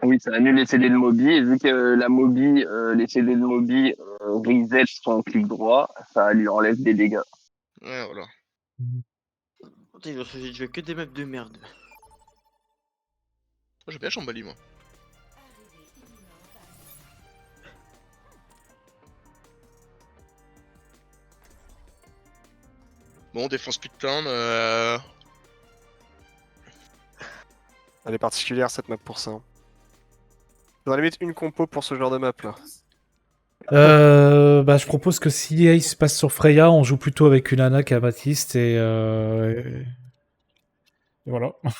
Oui, ça annule les CD de Moby et vu que la Moby, les CD de Moby reset son clic droit, ça lui enlève des dégâts. Ouais, voilà. Putain, j'ai joué que des maps de merde. Moi, j'aime bien Chambali, moi. Bon, défense putain, Elle est particulière cette map pour ça. Dans la limite, une compo pour ce genre de map là. Bah, je propose que si Ace passe sur Freya, on joue plutôt avec une Ana qu'Amatiste et voilà. Ouais,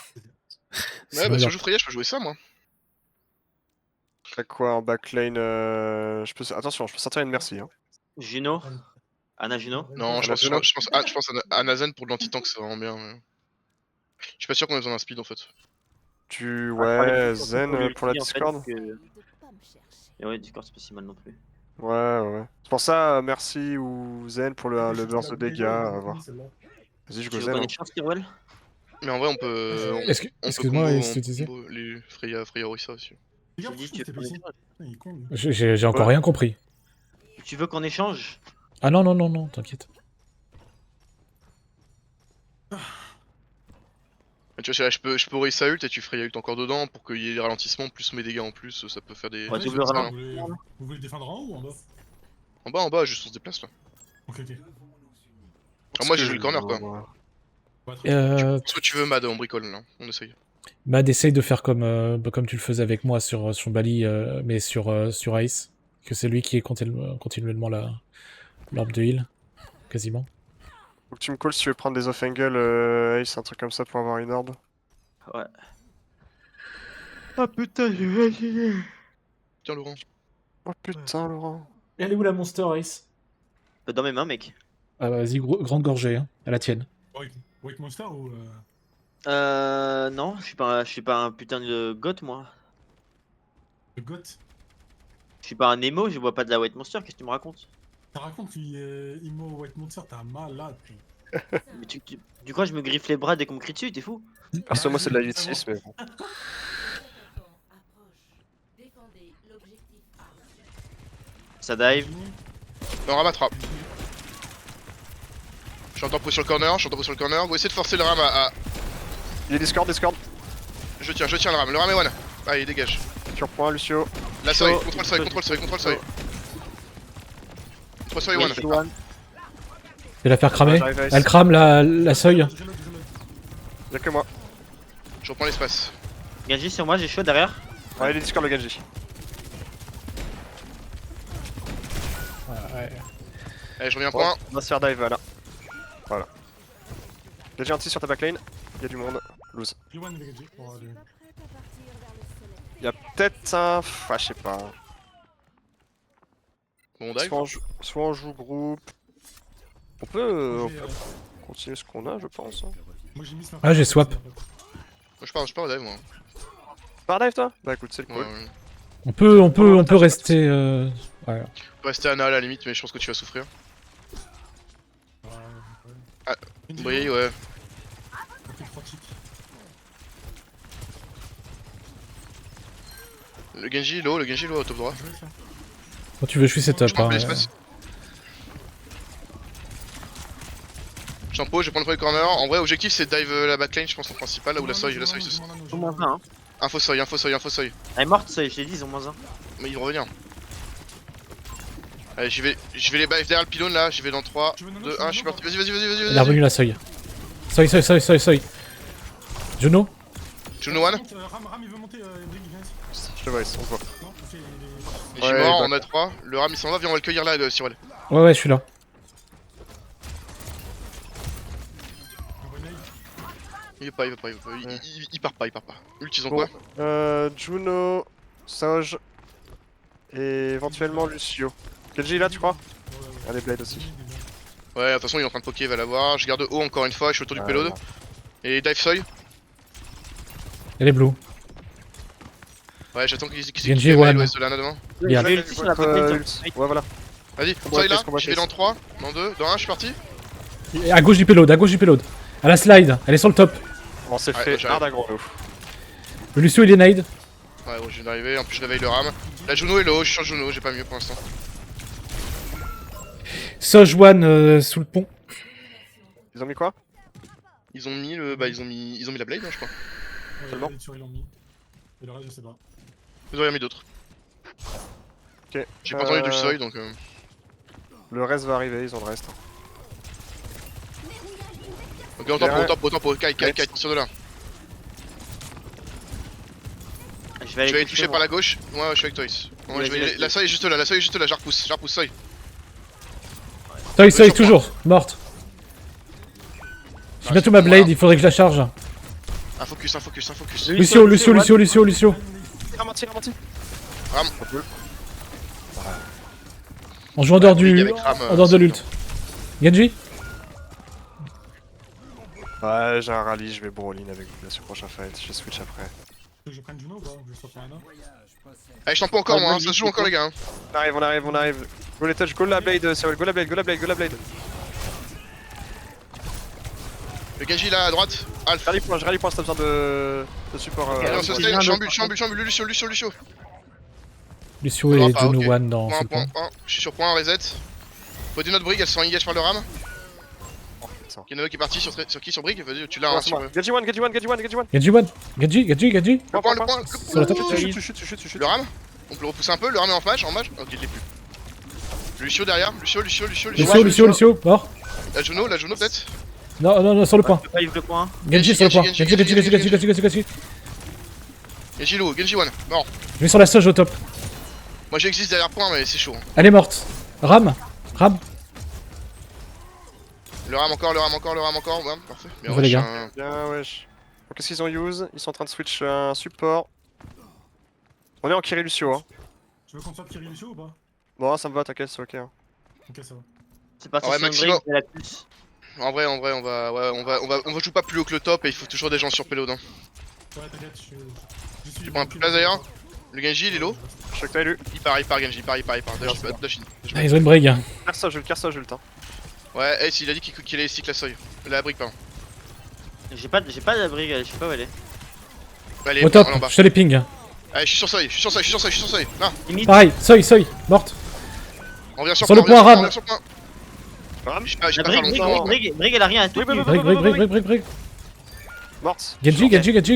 Sinon, bah il y si a- on joue Freya, je peux jouer ça, moi. Fait quoi en backline Attention, je peux sortir une merci. Hein. Juno. Anna Juno. Non, je Anazuno pense à Nazen pour l'anti-tank, c'est vraiment bien. Mais... Je suis pas sûr qu'on ait besoin d'un speed, en fait. Ouais, Zen pour la Discord. Et ouais, Discord c'est pas si mal non plus. Ouais. C'est pour ça, merci ou Zen pour le burst de dégâts. À voir. Vas-y, je Tu go veux Zen. qu'on Hein. échange, Kirwell? Mais en vrai, on peut... Excuse-moi, Ace, tu on disais peut les Freya Orisa aussi. Les gars, Je dis, pourquoi tu t'es veux pas qu'on ici échange? Il est con, lui. J'ai encore Ouais. rien compris. Tu veux qu'on échange? Ah non, t'inquiète. Mais tu vois, je peux Orisa ult et tu Freya ult encore dedans pour qu'il y ait des ralentissements plus mes dégâts en plus, ça peut faire des... Ouais, des double trucs ralent. sales, hein. Vous voulez défendre en haut ou en bas? En bas, juste on se déplace là. Ok, ok. Alors moi j'ai joué le corner quoi. Ouais, très bien. Ce que tu veux Mad, on bricole là, on essaye. Mad, essaye de faire comme tu le faisais avec moi sur Bali, mais sur Ice. Que c'est lui qui est continuellement l'arbre de heal, quasiment. Faut que tu me calls si tu veux prendre des off-angle, Ace, un truc comme ça pour avoir une orbe. Ouais. Ah putain, j'ai imaginé. Tiens Laurent. Oh putain, Laurent. Elle est où la monster, Ice? Dans mes mains, mec. Ah bah, vas-y, grande gorgée, hein, à la tienne. White Monster ou. Non, je suis pas un putain de goth, moi. Le goth? Je suis pas un Nemo, je bois pas de la White Monster, qu'est-ce que tu me racontes? T'as raconté qu'il Imo White Monster, t'es un malade. Mais du coup, je me griffe les bras dès qu'on me crie dessus, t'es fou? Perso, moi c'est de la 8-6, mais bon. Ça dive. On rabattra. Je suis en tempo sur le corner, Vous essayez de forcer le ram à... Il est Discord. Je tiens le ram est one. Allez, dégage. Tu reprends Lucio. La seuil, contrôle seuil. Contrôle seuil one. Je vais la faire cramer. Ouais, j'arrive, Ice. Elle crame la seuil. Y'a que moi. Je reprends l'espace. Genji sur moi, j'ai chaud derrière. Ouais, il est Discord le Genji. Allez, je reviens Bon, point. on va se faire dive là. Voilà. Genji anti sur ta backline. Y'a du monde. Lose. P1 il est gadget pour aller. Y'a peut-être un. Ah, je sais pas. Bon, on dive. Soit on joue groupe. On peut. continue ce qu'on a, je pense. Hein. Moi j'ai mis ce Ah, j'ai swap. Moi je pars au dive moi. Par dive toi? Bah écoute, c'est le Ouais, cool. ouais. On peut rester. Ouais. Tu peux rester Anna à la limite, mais je pense que tu vas souffrir. Ah, oui, ouais. Le Genji est low au top droit. Quand tu veux, je suis setup. Je prends Hein, l'espace. Champo, je vais prendre le premier corner. En vrai, objectif c'est de dive la backline, je pense en principal, là où la soy c'est ça. Ils ont moins 1, hein. Info soy. Elle est morte, ça, je l'ai dit, ils ont moins 1. Mais ils vont revenir. Allez, je vais les dive derrière le pylône là, j'y vais dans 3, 2, 1, je suis parti. Vas-y. Elle est revenue la Soy. Soy. Juno. Juno one. Ram il veut monter, Brig, viens ici. Je te vois, on te voit. Non, ok, il est... Et j'ai mort, on a 3. Le ram il s'en va, viens on va le cueillir là, Cyril. Ouais, je suis là. Il part pas. Il part pas. Ult, ils ont quoi? Juno, Soj et éventuellement Lucio. Genji est là, tu crois? Ah, les Blades aussi. Ouais, de toute façon il est en train de poker, il va l'avoir. Je garde haut encore une fois, je suis autour du payload. Et dive soy. Elle est blue. Ouais, j'attends qu'ils Genji one. l'ouest de l'Anna devant. Bien. Je vais ulti sur la backline. Ouais, voilà. Vas-y, Combat soy là, case, combat j'y vais case. dans 3, dans 2, dans 1, je suis parti. À gauche du payload. Elle a slide. Elle est sur le top. On s'est Ouais, fait j'arrive. hard aggro. Le Lucio, il est nade. Ouais, gros, je viens d'arriver, en plus je réveille le ram. La Juno est low, je suis sur Juno, j'ai pas mieux pour l'instant. Soj one sous le pont. Ils ont mis quoi? Ils ont mis le. Bah, ils ont mis la blade, hein, je crois. Seulement. Ils l'ont mis. Et le reste, je sais pas. Ils ont rien mis d'autres. Ok. J'ai pas entendu du soy donc. Le reste va arriver, ils ont le reste. Ok, autant pour Kai, sur de là. Je Je vais vais aller aller toucher par la gauche. Ouais, je suis avec toi. Ouais, je vais... La soy est juste là, je repousse soy. Soy, toujours. Morte. J'ai bientôt ma blade, il faudrait que je la charge. Un focus. Lucio. Ramanti. Ram. On joue en dehors du. avec Ram, En dehors de l'ult. Genji. Ouais, j'ai un rallye, je vais brawling avec vous là sur le prochain fight. Je switch après. Je prenne Juno ou pas? Je swap Ana. Allez, je t'en pas encore moi, hein, ça se joue encore les gars. On arrive. Go les touch, go la blade, Cyril, go la blade. Le Genji là à droite. Alpha. Je rallye point si t'as besoin de support. Allez, on se stay, chambule, Lucio. Lucio et Pas, Juno ok. one dans ce Point. pont. Je suis sur point, reset. Faut des notre Brig, elles sont engagées par le ram. Kenano qui est parti sur qui? Sur Brig? Vas-y, tu l'as hein, sur le. Genji one. Genji one. Genji. Le point. Sur la top. Tu chutes. Le ram. On peut le repousser un peu, le ram est en flash, Ok, il l'est plus. Lucio derrière, Lucio. Lucio, mort. La Juno peut-être. Non, sur le point. Je vais le point. Genji sur le point. Genji. Genji one, mort. Je vais sur la Soj au top. Moi j'existe derrière point, mais c'est chaud. Hein. Elle est morte. Ram. Le ram encore, ouais, parfait. On va les gars. Bien, wesh. Donc, qu'est-ce qu'ils ont use? Ils sont en train de switch un support. On est en Kiri Lucio, hein. Tu veux qu'on swap Kiri Lucio ou pas? Bon, ça me va, t'inquiète, c'est ok. Hein. Ok, ça va. C'est parti Ouais, sur une maximum. Brig, la puce. En vrai, on va jouer pas plus haut que le top et il faut toujours des gens sur payload. Hein. Ouais, t'inquiète, je suis... Tu prends un peu de place d'ailleurs. Le Genji il est low. Je sais que t'as élu. Il part Genji, il part. Dash in. Ah, ils ont une brig. Carso, je le temps. Ouais, Ace il a dit qu'il allait stick la soy. La brique, pardon. J'ai pas de Brig, je sais pas où elle est. Allez, Au top, en bas. je te les ping. Allez, je suis sur soy. Là, Limite. Pareil, Soy, morte. on revient sur Sur le point, point, on Ram. revient sur point. J'ai pas La faire Brig, longtemps. Brig, elle a rien à tout. Brig. Morte. Genji. Genji.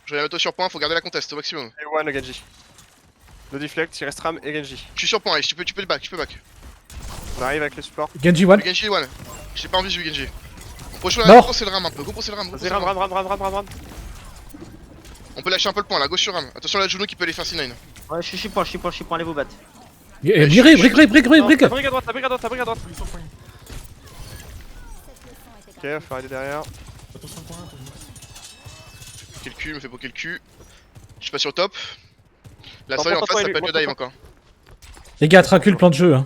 Je vais mettre sur point, faut garder la conteste au maximum. Et one, Genji. Le deflect, il reste Ram et Genji. Je suis sur point, Ace, tu peux le back. On arrive avec le support. Genji one. Le Genji one. Je l'ai pas en visu, Genji. Prochain, Mort. go brosser le ram un peu, Vas-y, Ram. On peut lâcher un peu le point là, gauche sur ram. Attention la Juno qui peut les faire C9. Ouais, je suis point, allez vous battre. Viré, Brig. La brigue à droite. Lui sur point. Ok, on va aller derrière. Attention point, Quel cul, me fait poker le cul. Je suis pas sur le top. La Attends, soy en attends, face, ça élu, peut être le montre-toi. dive encore. Les gars, tracule le plan de jeu. Hein.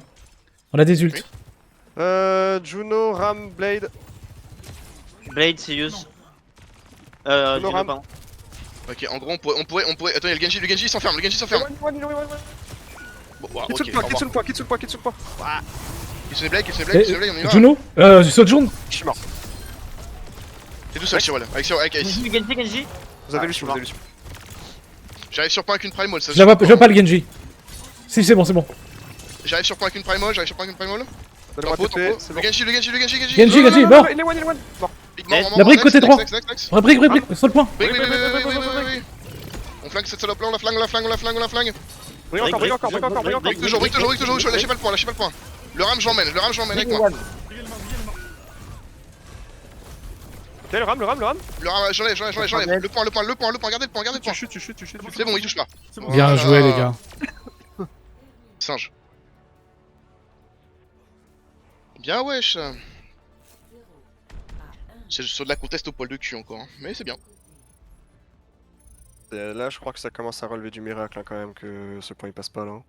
On a des ults. Juno, Ram, Blade. Blade, c'est use. Juno, Juno, Ram. pardon. Ok, en gros, on pourrait. Attends, il y a le Genji s'enferme, le Genji s'enferme. Bon, wow, ok, au revoir. Kitsu le point, kitsu le point, kitsu le point. Kitsune Blade, Eh, on y va. Juno saute jaune. Je suis mort. T'es tout seul, Chirwell. Avec Ace. Genji. Vous avez Ah, Lucio, je vous suis avez Lucio. J'arrive sur point avec une Primal, ça Je vois pas le Genji. Si, c'est bon, c'est bon. J'arrive sur point avec une Primal, Donnez-moi Tempo, TP, tempo. c'est Le bon. Genji. Genji, mort. Il est one, mort. La brique côté droit. Nice. Brique, sur le point. Oui. On flingue cette salope là, on la flingue. Brille encore. Brique toujours, lâchez pas le point. Le ram j'emmène avec moi. Ok, le ram. Le ram, j'enlève. Le point, gardez le point. Tu chutes. C'est bon, il touche pas. Bien joué, les gars. Singe. Bien wesh. C'est sur de la conteste au poil de cul encore, hein. Mais c'est bien. Et là, je crois que ça commence à relever du miracle hein, quand même que ce point il passe pas là.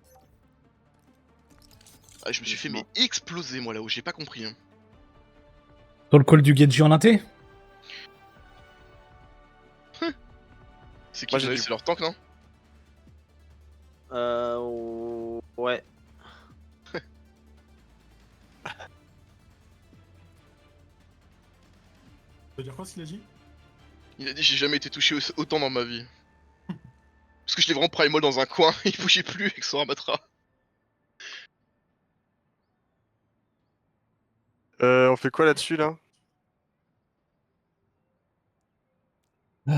Ah, je me suis fait mais exploser moi là-haut, j'ai pas compris. Hein. Dans le call du Genji en inté. C'est qui Moi, j'ai c'est du- leur tank non? Ouais. Ça veut dire quoi ce qu'il a dit? Il a dit j'ai jamais été touché autant dans ma vie. Parce que je l'ai vraiment primal dans un coin, il bougeait plus avec son Ramatra. On fait quoi là-dessus là? Tu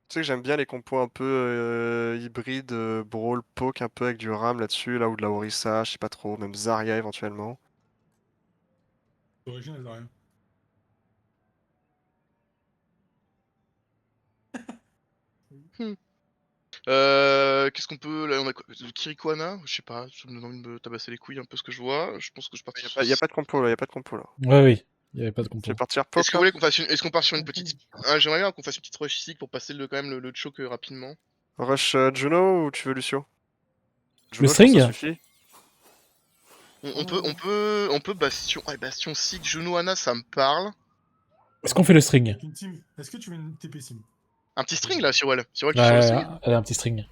sais que j'aime bien les compos un peu hybrides, brawl, poke un peu avec du ram là-dessus, là ou de la Orisa, je sais pas trop, même Zarya éventuellement. D'origine, elle a rien. Qu'est-ce qu'on peut. Là on a quoi? Kirikoana? Je sais pas, ça me donne envie de me tabasser les couilles un peu ce que je vois. Je pense que je partirai. Y a pas de compo là, Oui. Il y avait pas de Je compo. vais partir poke. Est-ce que vous voulez qu'on fasse une. Est-ce qu'on part sur une petite. Ah, j'aimerais bien qu'on fasse une petite rush ici pour passer quand même le choke rapidement. Rush Juno ou tu veux Lucio? Le Juno, je pense que string ça suffit. On peut Bastion. Ouais, Bastion Sig, Juno, Ana, ça me parle. Est-ce qu'on fait le string? Une team. Est-ce que tu veux une TP sim? Un petit string là, Cyril. Cyril, tu sur le string. Allez, un petit string.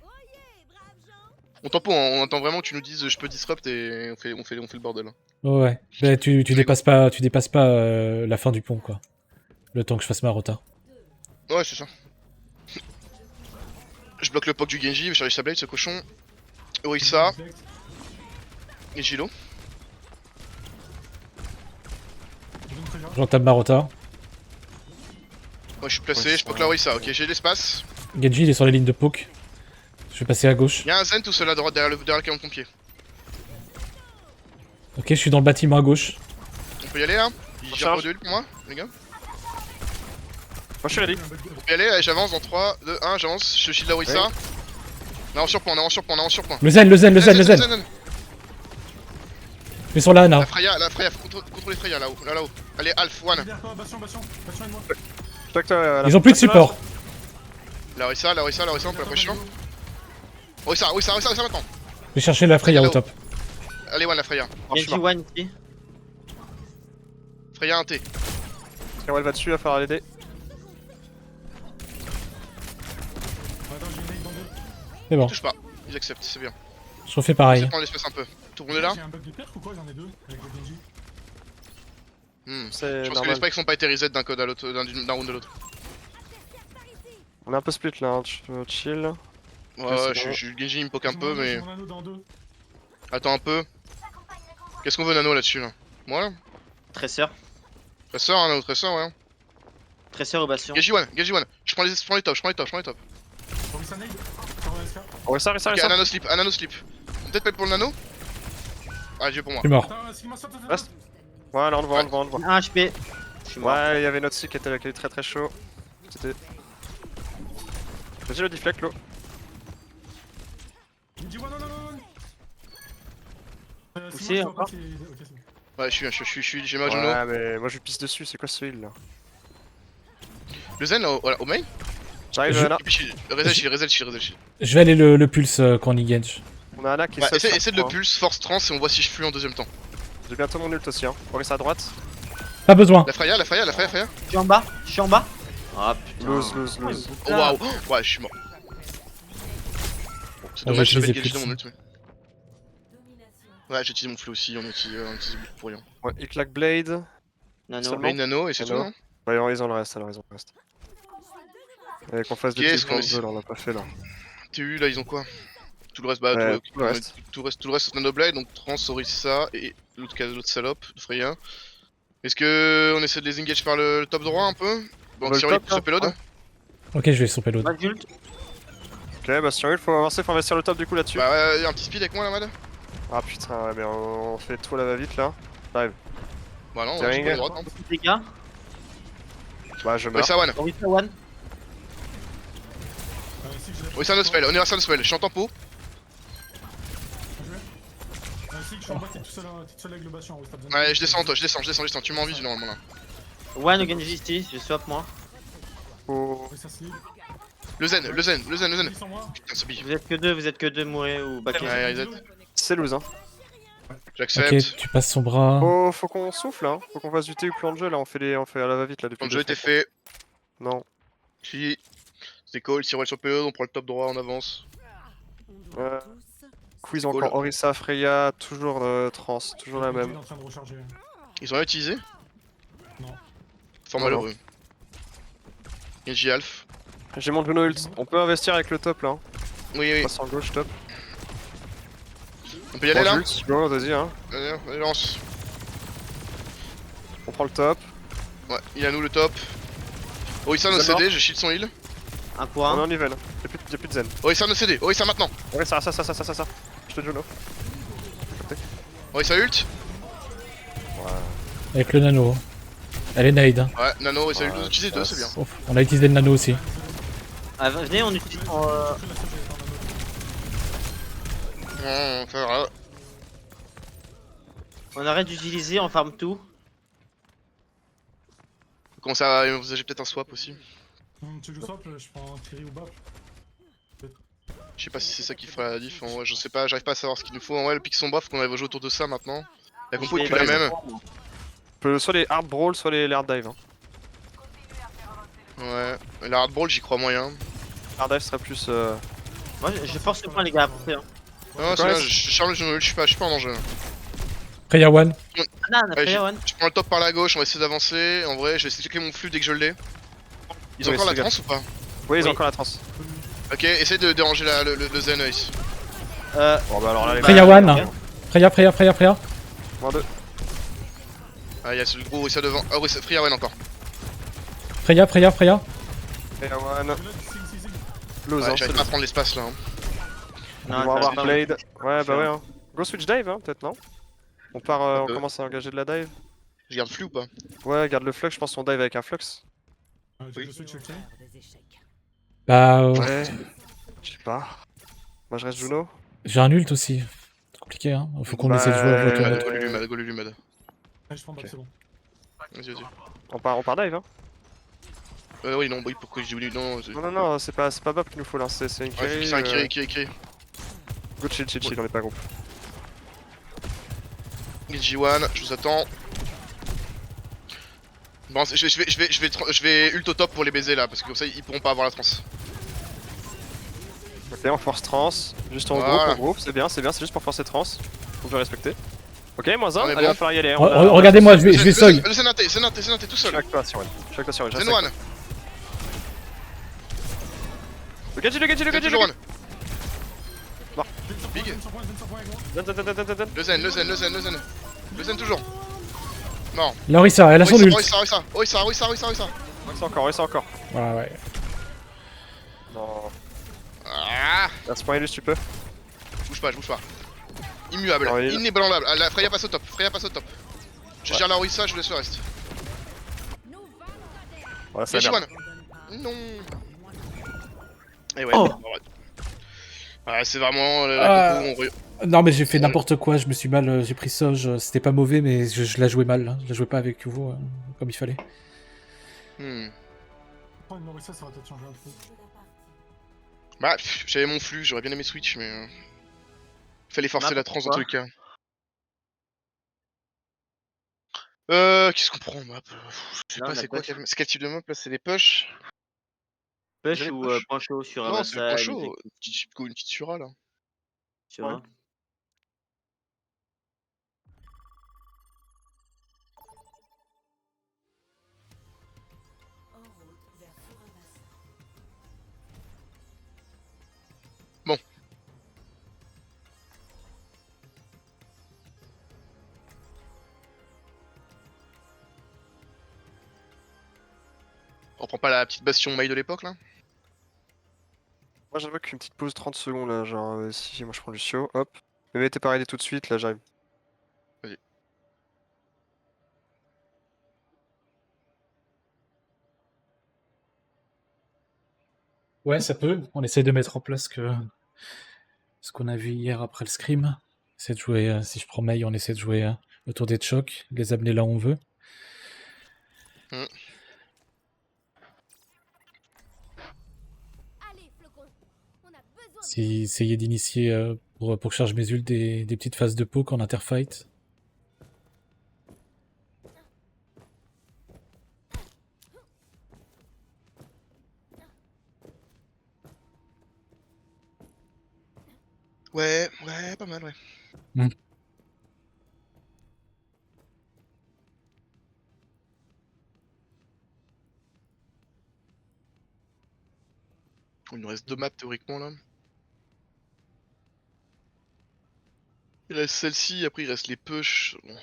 On tempo, hein, on attend vraiment que tu nous dises je peux disrupt et on fait le bordel. Ouais. Bah, tu dépasses pas la fin du pont, quoi. Le temps que je fasse ma rota. Ouais, c'est ça. Je bloque le poke du Genji, je charge sa blade, ce cochon. Orisa et Gilo. J'entame ma rota. Ouais, je suis placé, je poke la Orisa. Ok, j'ai l'espace. Genji, il est sur les lignes de poke. Je vais passer à gauche. Y'a un Zen tout seul à droite derrière le canon de pompier. Ok, je suis dans le bâtiment à gauche. On peut y aller là? Il gère charge. pas de heal pour moi, les gars? Moi je suis ready. On peut y aller, allez, j'avance dans 3, 2, 1, j'avance, je shield la Orisa. Ouais. On est en surpoint. Le zen. Je suis sur la Ana. La Freya, faut contrôler Freya là-haut, là-haut. Allez, Alf, one. Derrière toi, Bastion et moi. Ils ont plus de support. La Orisa, on peut la pression. Orisa maintenant. Je vais chercher la Freya au top. Allez, one la Freya. Genji one ici. Freya un T. Elle va dessus, il va falloir l'aider. Attends, j'ai une nade dans deux. C'est bon. Touche pas, ils acceptent, c'est bien. Je refais Je pareil. vais prendre l'espace un peu. Tout le monde est là? J'ai un bug de perf ou quoi? J'en ai deux avec le Genji. C'est Je pense que les normal. spikes sont pas été reset d'un code à l'autre, d'un round à l'autre. On est un peu split là, hein. Tu peux chill. Ouais, c'est bon. je le Genji il me poke un peu, mais. J'ai mon anneau dans deux. Attends un peu. Qu'est-ce qu'on veut Nano là-dessus là? Moi? Tresseur. Tresseur, un autre tresseur, ouais. Tresseur ou Bastion. Genji one. Je prends les tops. Orisa nade. Sur SK. Ouais, ça, Ok, un nano slip. Peut-être pas pour le nano? Ah, Dieu pour moi. Je suis mort. Attends, Sigma, stop. Reste. Ouais, là on le voit. 1 HP. Je suis mort. Ouais, il y avait notre stick qui était très chaud. C'était. Vas-y le deflect, l'eau. Genji one. Poussé Sigma, tu vois encore. pas, ok, c'est bon. Ouais, j'ai ma Juno. Ouais, mais moi je lui pisse dessus, c'est quoi ce heal là? Le Zen là, au main? J'arrive Je- là. Et puis Rezel shield. Je vais aller le pulse quand on y gage. On a Anna qui est Ouais, seule essaie, sur essaie de le point. pulse, force trans et on voit si je fuis en deuxième temps. J'ai bientôt mon ult aussi, hein. Orisa à droite. Pas besoin. La Freya. Je suis en bas, je suis en bas. Ah putain. Lose. Oh waouh. Ouais, je suis mort. Bon, c'est Ah, dommage, j'ai j'avais utilisé engagé mon pulse. ult. Mais... Ouais, j'ai utilisé mon flou aussi, on a utilisé beaucoup pour rien. Ouais, il claque Blade. Nano. Seulement. Mais une nano et c'est tout, Nano. non? Bah, ils ont le reste, alors ils ont le reste. Et qu'on fasse des Qu'est-ce petits qu'on points de a- là, on l'a pas fait là. TU là, ils ont quoi? Tout le reste, bah, Ouais, tout le reste, c'est Nanoblade, donc Trans, Orisa et l'autre salope de Freya. Est-ce que on essaie de les engage par le top droit un peu? Bon, veut si le on top, pousse là payload. Ouais. Ok, je vais stopper l'autre. Adulte. Ok, bah sur il faut avancer, faut investir le top du coup là-dessus. Bah ouais, un petit speed avec moi là, Mad. Ah putain, ouais, mais on fait tout à la va-vite là. J'arrive. Bah non, Tiens, je Inge. peux droite, hein. Les gars. Bah je meurs. Orisa one. Orisa one. Ici, que j'ai- Orisa no spell, on est à no spell, je suis en tempo. Ici, que je suis en bas, t'es tout seul avec le bastion. Ouais, t'as besoin de- Ouais, je descends, tu m'as envie normalement là. One au Genji ici, je swap moi. Faut... Ouais, ça se lit. Le zen. Ils sont moi. Putain, ce bille. Vous êtes que deux, Mouret ou Baké. Ouais, reset. C'est lose hein. J'accepte. Ok, tu passes son bras. Faut qu'on souffle hein. Faut qu'on fasse du TU plan de jeu là, on fait à la va-vite là depuis Le deux jeu était semaines. fait. Non. Si. C'est call, si on va sur PE, on prend le top droit, on avance. Ouais. Quiz encore Cool. Orisa, Freya, toujours trans, toujours la Il est même. en train de recharger. Ils ont rien utilisé? Non. Fort Non, malheureux. Genji Alf. J'ai mon Juno ult. On peut investir avec le top là. Hein. Oui. Passe en gauche top. On peut y aller là? Ult, go, vas-y hein. Allez, lance. On prend le top. Ouais, il a nous le top. Orisa no C'est CD, je shield son heal. Un pour On est un. en level. Y'a plus de zen. Orisa no CD, Orisa maintenant. Ouais, ça. Je te Juno. Orisa ult. Avec le nano. Elle est nade. Hein. Ouais, nano, Orisa ult, vous utilisez deux, c'est bien. Ouf, on a utilisé le nano aussi. Ah, venez, on utilise. Ça va. On arrête d'utiliser, on farm tout. Faut commencer à envisager peut-être un swap aussi. Tu veux que je swap? Je prends Thierry ou Bap. Je sais pas si c'est ça qui fera la diff, en vrai, je sais pas, j'arrive pas à savoir ce qu'il nous faut. En vrai, le pick son bas, faut qu'on arrive à jouer autour de ça maintenant. La compo est plus la même. On peut soit les hard brawl, soit les hard dive. Hein. Ouais, la hard brawl, j'y crois moyen. Hard dive serait plus. Moi, je force le point, les gars, après. Hein. Non, c'est bien, je charge le genou, je suis pas en danger. Freya one. Ah, non, on a Ouais, fait one. Je prends le top par la gauche, on va essayer d'avancer. En vrai, je vais essayer de checker mon flux dès que je l'ai. Ils ont Oui, encore la c'est trans ou pas? Oui, ils ont Oui. encore la trans. Ok, essaye de déranger le zen Ace. Bon bah alors là, les Freya Bah, one. ok. Freya. Moins deux. Ah, y'a ce gros Orisa devant. Ah, Orisa, Freya Wen encore. Freya. Freya one. Là, si. Lose Ouais, hein. j'arrive pas à prendre l'espace là. Hein. On Non, va ça avoir va pas. Blade. Ouais, bah Faire. ouais. Hein. Go switch dive, hein, peut-être, non? On part, on commence à engager de la dive. Je garde flux ou pas? Ouais, garde le flux, je pense qu'on dive avec un flux. Tu veux que je switch, ok? Des échecs. Bah, Ouais. Je sais pas. Moi je reste Juno. j'ai un ult aussi. C'est compliqué, hein. Faut qu'on essaie de jouer Bah, autour de Mad, go Lulu, Mad. Ouais, je prends Bap, c'est bon. Vas-y. On part dive, hein. Oui, non, oui, pourquoi je dis oui? Non, Non, c'est pas Bob qu'il nous faut là, c'est une Ouais, carry. c'est un Kiri. Go chill, on est pas groupe. G1, je vous attends. Bon, je vais ult au top pour les baiser là, parce que comme ça ils pourront pas avoir la trans. Ok, on force trans. Juste en Voilà. groupe, c'est bien, c'est juste pour forcer trans. Faut que je respecter. Ok, moins On 1, est allez, bon. va falloir y aller. Regardez-moi, je vais soy. Le Zenaté tout seul. Chaque toi sur elle. Zen one, Le gadget. toujours one. Zen Big. sur point avec moi. Le Zen toujours. Non. Larissa, elle a son ult. Orisa. Reste encore. Voilà, ouais. Non. Ah, Last point tu peux. bouge pas. Immuable, Non, il- inébranlable. Ah, la Freya passe au top. Je gère la Orisa, je laisse le reste. Voilà, c'est la G1. merde. Non. Et ouais. Oh. Ouais, c'est vraiment la compo, Non, mais j'ai fait n'importe quoi. Je me suis mal. J'ai pris Soj. C'était pas mauvais, mais je la jouais mal. Hein. Je la jouais pas avec vous comme il fallait. Prends une Morissa, ça va peut-être changer un truc. Bah, j'avais mon flux, j'aurais bien aimé switch, mais. Fallait forcer Map, la trans dans quoi. tous les cas. Qu'est-ce qu'on prend en map? Je sais Non, pas, la c'est quoi push. c'est quel type de map là? C'est les push? Déjà Push les ou push? point chaud sur Non, c'est le point Avassa, chaud. Une petite Sura là. Sur Ouais. un. Bon. On reprend pas la petite bastion maille de l'époque là? Moi j'invoque une petite pause 30 secondes là, genre si moi je prends Lucio, hop. Me mettez pas ready tout de suite, là j'arrive. Vas-y. Ouais, ça peut. On essaye de mettre en place ce qu'on a vu hier après le scrim. C'est de jouer, si je prends Mei, on essaie de jouer autour des chocs, les amener là où on veut. Hmm. Allez, Flocon. On a besoin de Si, essayer d'initier pour que je charge mes ults des petites phases de poke en interfight. Ouais, pas mal, ouais. Il nous reste 2 maps théoriquement là. Il reste celle-ci, après il reste les push. Bon.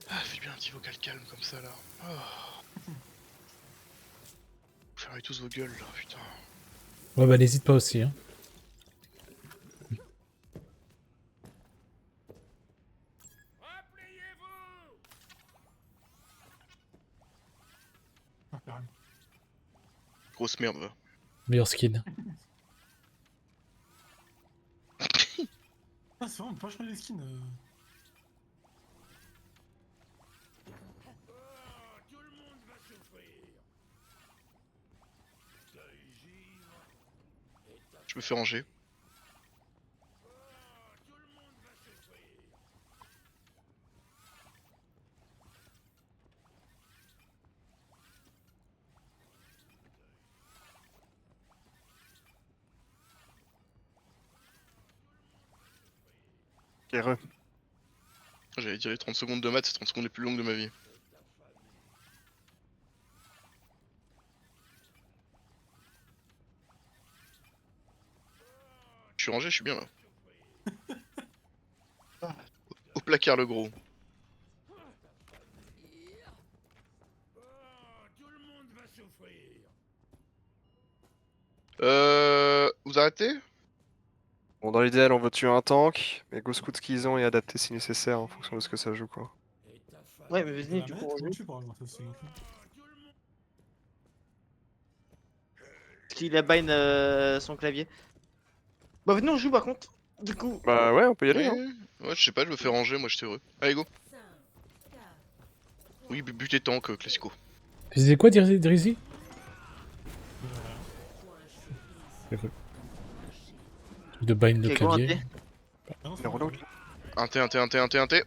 Ah, fais bien un petit vocal calme comme ça là. Oh. Fermez tous vos gueules là, putain. Ouais, bah n'hésite pas aussi. Hein. Ah, carrément. Grosse merde va. Meilleur skin. Ah, c'est vrai, on peut pas changer les skins. Je me fais ranger. Heureux. J'allais dire les 30 secondes de maths, c'est 30 secondes les plus longues de ma vie. Je suis rangé, je suis bien là. Au placard le gros. Vous arrêtez? Bon, dans l'idéal, on veut tuer un tank, mais go scout ce qu'ils ont et adapter si nécessaire en fonction de ce que ça joue quoi. Ouais, mais vas-y, La du manette, coup, on comment joue. tu fais pour avoir ça, c'est gonflé. Qu'il a bind son clavier. Bah, venez, on joue par contre. Du coup. Bah ouais, on peut y aller. Ouais, Hein. ouais, je sais pas, je me fais ranger, moi j'étais heureux. Allez go. Oui, buter tank, classico. Tu disais quoi, Drizzy? De bind le Ok, go, un clavier. T. Ah non, c'est Les bon, reloads. ouais. Un T.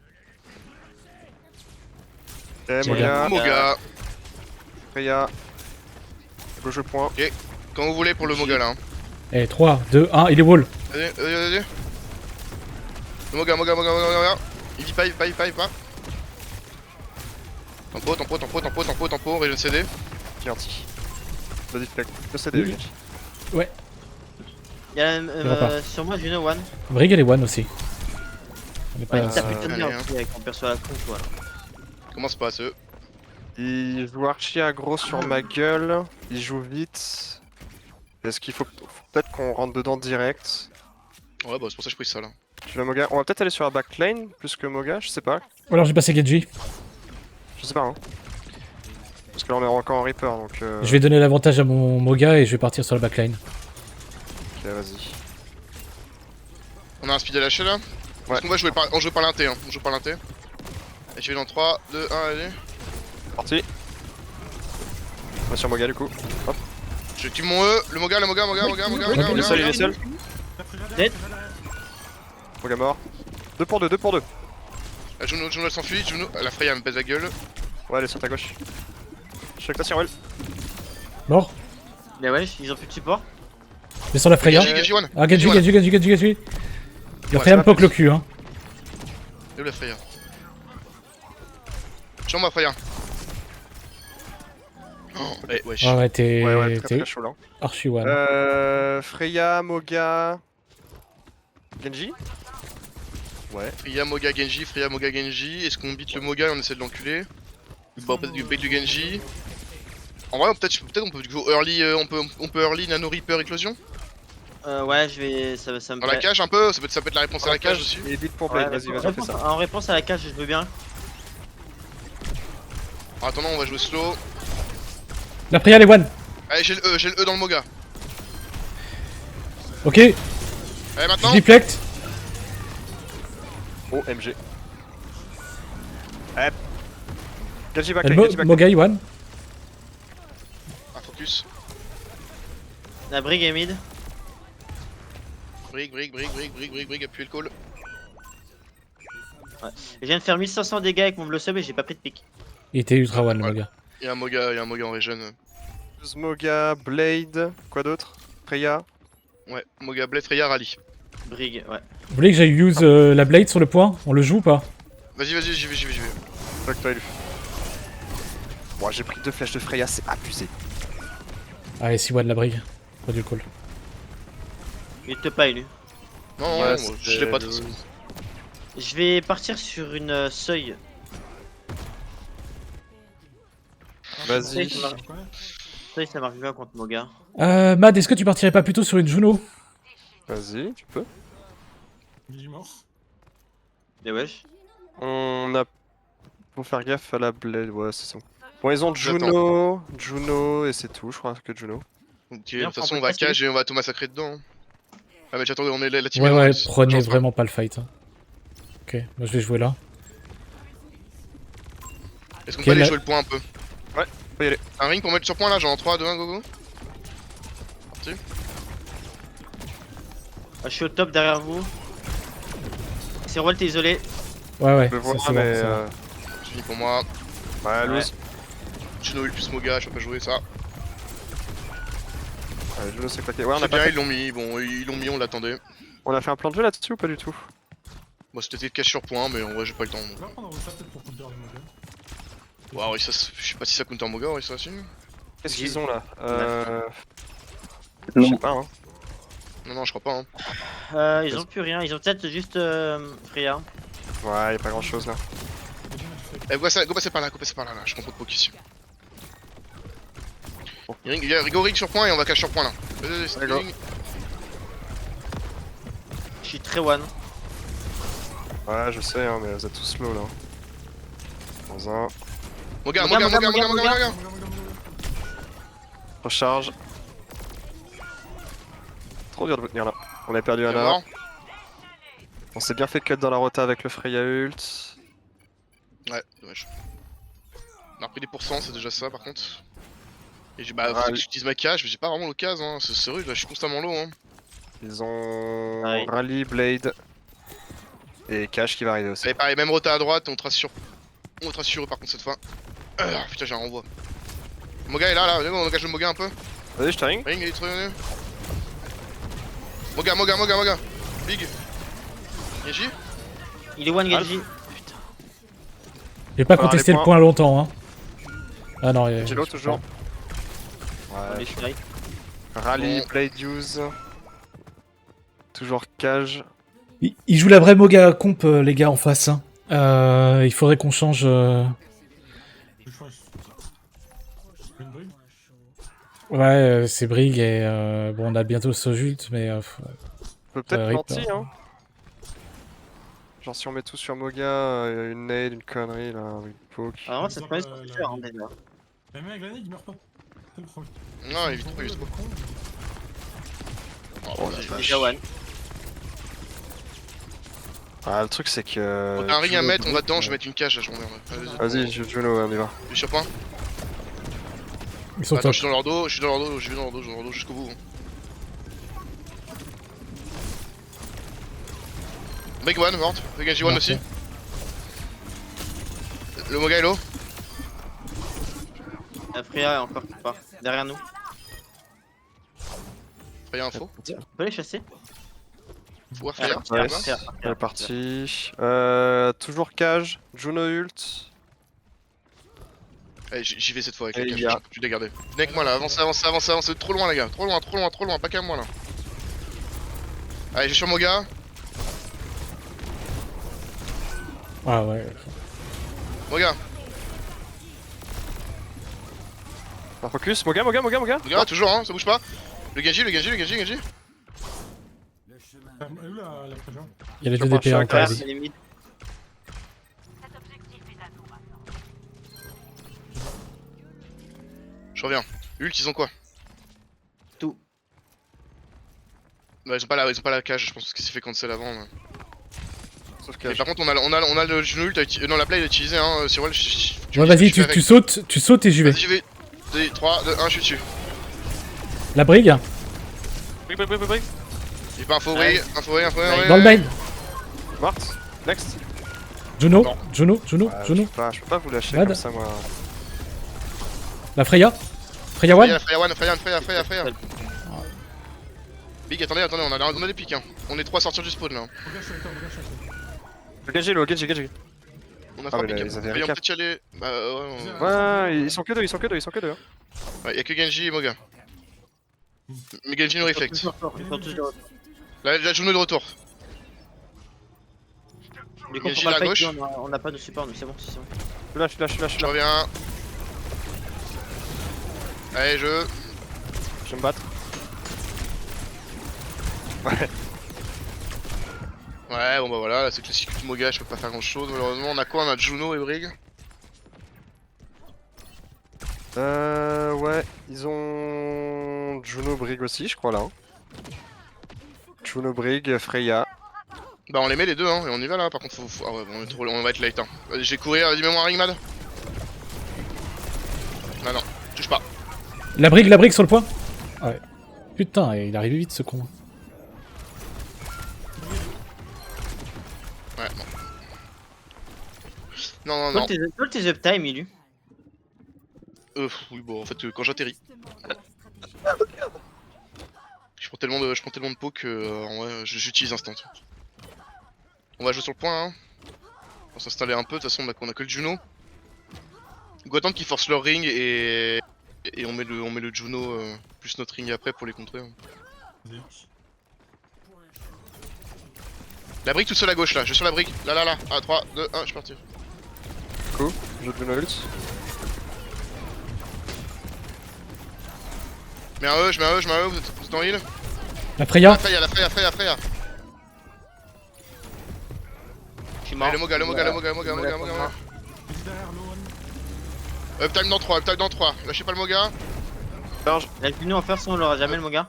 Ok, Moga. Moga, Moga. Freya. Gauche au point. Quand vous voulez pour le Moga là. Hein. Eh, 3, 2, 1, il est wall. Vas-y. Le Moga. Il dit pas. Tempo, région CD. Gentil. Vas-y, flex. Le CD, Oui. Genji. Y'a va pas. sur moi Juno One. Brig, elle est one aussi. On est pas. Ouais, il tape plutôt bien allez, aussi avec mon perso à la con quoi. Comment se passe eux? Il joue archi aggro sur ma gueule. Il joue vite. Est-ce qu'il faut peut-être qu'on rentre dedans direct? Ouais, bah c'est pour ça que je pris ça là. Tu vas Moga. On va peut-être aller sur la back-lane plus que Moga, je sais pas. Ou alors j'ai passé Genji. Je sais pas, hein. Parce que là on est encore en Reaper donc. Je vais donner l'avantage à mon Moga et je vais partir sur la backline. Ok, vas-y. On a un speed à lâcher là? Parce qu'on va jouer par, on joue par l'inté, hein. On joue par l'inté. Et je vais dans 3, 2, 1, allez. Parti. On va sur Moga du coup. Hop. Je tue mon E, le Moga. Il est seul, il est seul. Dead. Moga mort. 2 pour 2. La Juno elle s'enfuit, la Freya me pèse la gueule. Ouais, elle est sur ta gauche. Je suis avec ta Cyril. Mort. Mais ouais, ils ont plus de support. Je vais sur la Freya. Genji one. Ah, Genji. La Ouais, Freya me c'est poke le cul, hein. Et où la Freya? Tiens ma Freya. Oh, wesh. Ah ouais, t'es Ouais, très chaud là. archi one. Freya, Moga. Genji. Ouais. Freya, Moga, Genji. Est-ce qu'on beat le Moga et on essaie de l'enculer? Bah peut-être du bait du Genji. En vrai peut-être on peut go early, on peut early Nano Reaper Éclosion? Ouais, je vais. Ça me Dans la plaît. cage un peu, ça peut être la réponse à la cage aussi. Et vite pour Ouais, Blade, vas-y, on fait ça. en réponse à la cage, je veux bien. En attendant on va jouer slow. La Freya, elle est one. Allez j'ai le E dans le Moga. Ok, Allez je maintenant. deflect. Oh, MG. Hop. Genji back, Elle Genji back. Moga, one. Un focus. La brig est mid. Brick, appuyer le call. Je viens de faire 1500 dégâts avec mon bleu sub et j'ai pas pris de pique. Il était ultra one, le Ouais. Moga. Il y a un Moga en regen. Moga, Blade, quoi d'autre? Freya. Ouais, Moga, Blade, Freya, Rally. Brig, ouais. Vous voulez que j'aille use la blade sur le point? On le joue ou pas? Vas-y, j'y vais. Fuck toi, élu. Bon, j'ai pris 2 flèches de Freya, c'est abusé. Allez, 6 one la brig. Pas du call. Il te pas élu. Non, Ouais, non, je l'ai pas tout ça. Je vais partir sur une seuil. Vas-y. Seuil, ça marche bien contre Moga. Mad, est-ce que tu partirais pas plutôt sur une Juno? Vas-y, tu peux. Il est mort. Mais wesh. On a. Faut faire gaffe à la Blade, ouais, c'est ça. Bon, ils ont J'attends. Juno, et c'est tout, je crois que Juno. Ok, de toute façon on va cage et on va tout massacrer dedans. Ah mais j'attendais, on est la team. Ouais, est dans- prenez chance pas. vraiment pas le fight. hein. Ok, moi je vais jouer là. Est-ce qu'on Ok, peut aller là- jouer le point un peu? Ouais, faut y aller. Un ring pour mettre sur point là, genre en 3, 2, 1, go. Je suis au top derrière vous. C'est Roll, t'es isolé. Ouais, Je le vois, ça, c'est mais. bon, c'est bon. Fini pour moi. Ouais, lose. Juno plus Moga, je peux pas jouer ça. Ouais, Juno s'est claqué. Ouais, on C'est a, pas bien, fait... ils l'ont mis, bon, ils l'ont mis, on l'attendait. on a fait un plan de jeu là-dessus ou pas du tout? Moi c'était cache sur point, mais en vrai j'ai pas le temps. On va prendre ça peut-être pour counter le Moga. Waouh, ça, je sais pas si ça compte en Moga, ouais, ça aussi. Qu'est-ce qu'ils ont là? Non. Je sais pas, hein. Non, je crois pas. Hein. Ils ont plus rien. Ils ont peut-être juste Freya. Ouais, y'a pas grand chose là. Eh, go passer par là, là, je comprends pas ici. Il y a Go ring sur point et on va cache sur point là. Vas-y, c'est Allez, go. ring. Je suis très one. Ouais, je sais, hein, mais vous êtes tous slow là. Dans un. Moga. Recharge. Trop dur de vous tenir là. On a perdu Il est un A. mort. On s'est bien fait cut dans la rota avec le Freya ult. Ouais, dommage. On a repris des pourcents, c'est déjà ça par contre. Et j'ai bah, Ah, faut que j'utilise ma cage, mais j'ai pas vraiment l'occasion, hein. C'est rude, là, je suis constamment low. Hein. Ils ont Ouais. Rally, Blade et Cash qui va arriver aussi. Et pareil, même rota à droite, on trace sur On va être assuré par contre cette fois. Putain, j'ai un renvoi. Moga est là, on engage le Moga un peu. Vas-y, je te ring. Ring, il est trop. Moga. Big. Genji. Il est one Genji. J'ai pas Alors, contesté les le point longtemps. Hein. Ah non, Angelo toujours. On Ouais. est strike. Rally, Bon. Blade use. Toujours cage. Il joue la vraie Moga comp, les gars, en face. Hein. Il faudrait qu'on change. Je crois que je une bride. Ouais, c'est Brig et bon, on a bientôt Sojult, mais On peut peut-être Rip, mentir, hein. Genre si on met tout sur Moga, une nade, une connerie là, une poke. Alors moi, ça se passe Ils ont pas super la- hein, déjà. Mais mec, Glanig, il meurt pas. C'est le problème. Non, évite pas. Oh, vas-y. Déjà one. Ah, le truc c'est que. T'as un ring à Juno mettre, on va drop, dedans, je vais mettre une cage là, je m'emmerde. Vas-y, Juno, on y va. Je suis sur point. ils sont Attends, top. je suis dans leur dos, je vais dans leur dos jusqu'au bout. Big one, morte. Big Genji one aussi. Le Moga est low. La Freya est encore quelque part. Derrière nous. Freya info. On peut les chasser. Faut Freya. Ouais, Freya, elle est partie. Toujours cage, Juno ult. Allez, j'y vais cette fois avec Et la il cage, y a- tu l'as gardé. Venez avec moi là, avancez. Trop loin les gars, trop loin, pas qu'à moi là. Allez, j'ai sur Moga. Ah ouais. Moga, On focus, Moga. Moga, toujours hein, ça bouge pas. Le Genji. Le chemin Elle est où la prévision? Il y a les Sur deux DP marche, encore. Freya, vas-y. c'est les mid. Je reviens. Ult, ils ont quoi? Tout. Bah, ils ont pas la cage, je pense, parce qu'il s'est fait cancel avant. Mais... Sauf Et cage. par contre, on a le Juno ult, non, la play il est utilisé hein, sur elle. Ouais, vas-y, tu sautes et j'y vais. Vas-y, j'y vais. 2, 3, 2, 1, je suis dessus. La Brig, Brig. J'ai pas info, Ouais. dans le main. Morte. Next. Juno, Non. Juno. Je peux pas vous lâcher Mad. comme ça, moi. La Freya. Freya one. Freya. Big, attendez, on a des pics hein. On est 3 sortir du spawn là. Moga, je suis avec toi, Moga, je suis avec toi. Le Genji. On a Ah, 3 mais pics. là, ils avaient Voyons recap. peut-être y aller. Bah ouais, Ouais, ils sont que deux. Hein. ouais, y'a que Genji et Moga. Mais Genji nous reflect. Ils sont tous de retour. La Juno de retour. Du coup, Genji faut pas là à le gauche. fight, on a pas de support, nous c'est bon. Je suis là. Je reviens. Allez, Je vais me battre. Ouais, bon bah voilà, là c'est classique Moga, je peux pas faire grand chose malheureusement. On a quoi? On a Juno et Brig. Ouais, ils ont Juno Brig aussi, je crois là. Hein. Juno Brig, Freya. Bah on les met les deux hein, et on y va là. Par contre, ah ouais, bon, on est trop... on va être late hein. Vas-y, j'ai courir, vas-y, mets-moi un ring mad. Non, touche pas. La Brig sur le point. Ouais. Putain, il arrive vite ce con. Ouais, non. Non. Toi, tes uptime, Ilu. Oui, bon, en fait, quand j'atterris. Je prends tellement de pots que en vrai, j'utilise instant. On va jouer sur le point hein. On va s'installer un peu, de toute façon on a que le Juno. On va attendre qu'ils forcent leur ring et on met le Juno plus notre ring après pour les contrer. Hein. Vas-y. La brique toute seule à gauche là, je suis sur la brique. Là. Ah 3, 2, 1, je suis parti. Cool, je Juno ult. Je mets un E, vous êtes en heal. La Freya. La Freya. Je suis mort. Allez, le Moga. Petit derrière, low one. Uptime dans 3, lâchez pas le Moga. La Juno en face, on l'aura jamais le Moga.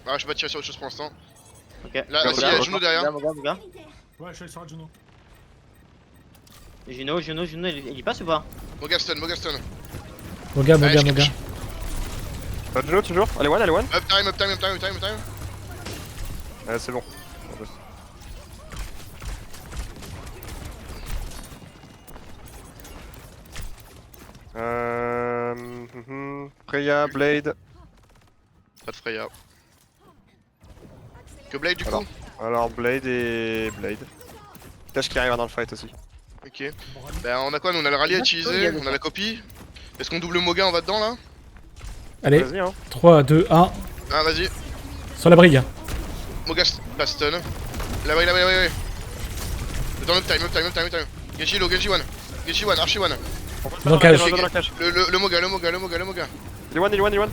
Ah, je vais pas tirer sur autre chose pour l'instant. Ok. Là, vas-y, il y a Juno derrière. Moga. Ouais, je suis allé sur la Juno. Juno, il y passe ou pas? Moga stun. Moga. Allez, je- Pas de Juno toujours. Allez one. Uptime. C'est bon. Freya, Blade. Pas de Freya. Que Blade du coup? Alors. Alors Blade et Blade. Clash qui arrive dans le fight aussi. Ok. Bah on a quoi? Nous on a le rallye à utiliser, on a la copie. Est-ce qu'on double Moga, on va dedans là? Allez, Vas-y hein. 3, 2, 1, Ah vas-y. sur la brigue. Moga pas stun. La brigue, la brigue, la brigue. Dans le time, up time, up time, up time. Genji low, Genji one. Genji one, Archie one. Dans le cage. Le Moga, le Moga, le Moga, le Moga. Il est one.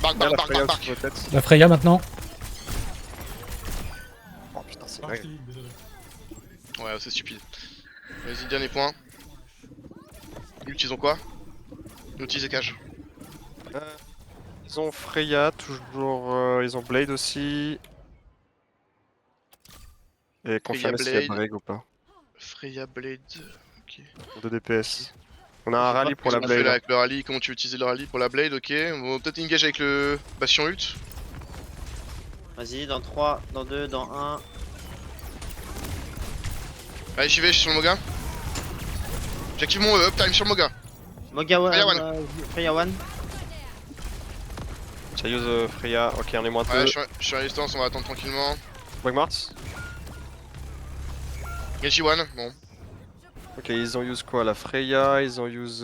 Bark, bark, bark, bark, bark. La Freya maintenant. Oh putain, c'est Ah, vrai. je t'ai dit, désolé. Ouais, c'est stupide. Vas-y, dernier point. Ult, ils ont quoi? Nous utiliser cage. Ils ont Freya, toujours. Ils ont Blade aussi. Et confirmer s'il y a Blade. break ou pas. Freya Blade. Ok. 2 DPS. On a un rallye pour la On fait Blade. là avec le rallye, comment tu veux utiliser le rallye pour la Blade, ok. On va peut-être engage avec le Bastion ult. Vas-y, dans 3, dans 2, dans 1. Allez, j'y vais, je suis sur le Moga. J'active mon uptime sur le Moga. Moga one. Freya one. Freya one. Ça use Freya, ok on est moins 2. Ouais, je suis à distance, on va attendre tranquillement. Bugmarts. Genji one, bon. Ok, ils ont use quoi? La Freya, ils ont use.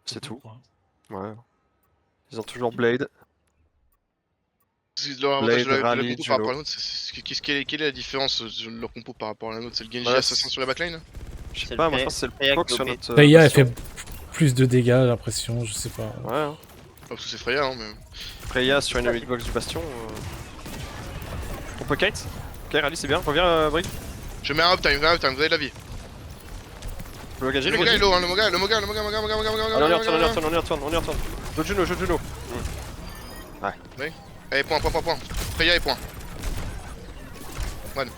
C'est tout. Ouais. Ils ont toujours Blade. Leur avantage de la rallye, compo par rapport à Juno. la nôtre, quelle est la différence de leur compo par rapport à la nôtre? C'est le Genji Bah, assassin sur la backline? Je sais C'est pas, le moi je pense que c'est Freya le Poke qui sur OP. notre. Freya, elle Bastion. fait plus de dégâts, j'ai l'impression, je sais pas. Ouais, hein. Ah, parce que c'est Freya, hein, mais. Freya sur une hitbox du Bastion. On peut kite? Ok, rallye c'est bien, reviens Brick. Je mets un uptime, vous avez de la vie. Le gager, Le Moga est low, hein, le Moga, Moga. On y retourne. Jeu de Juno. Allez, point. Freya et point. One.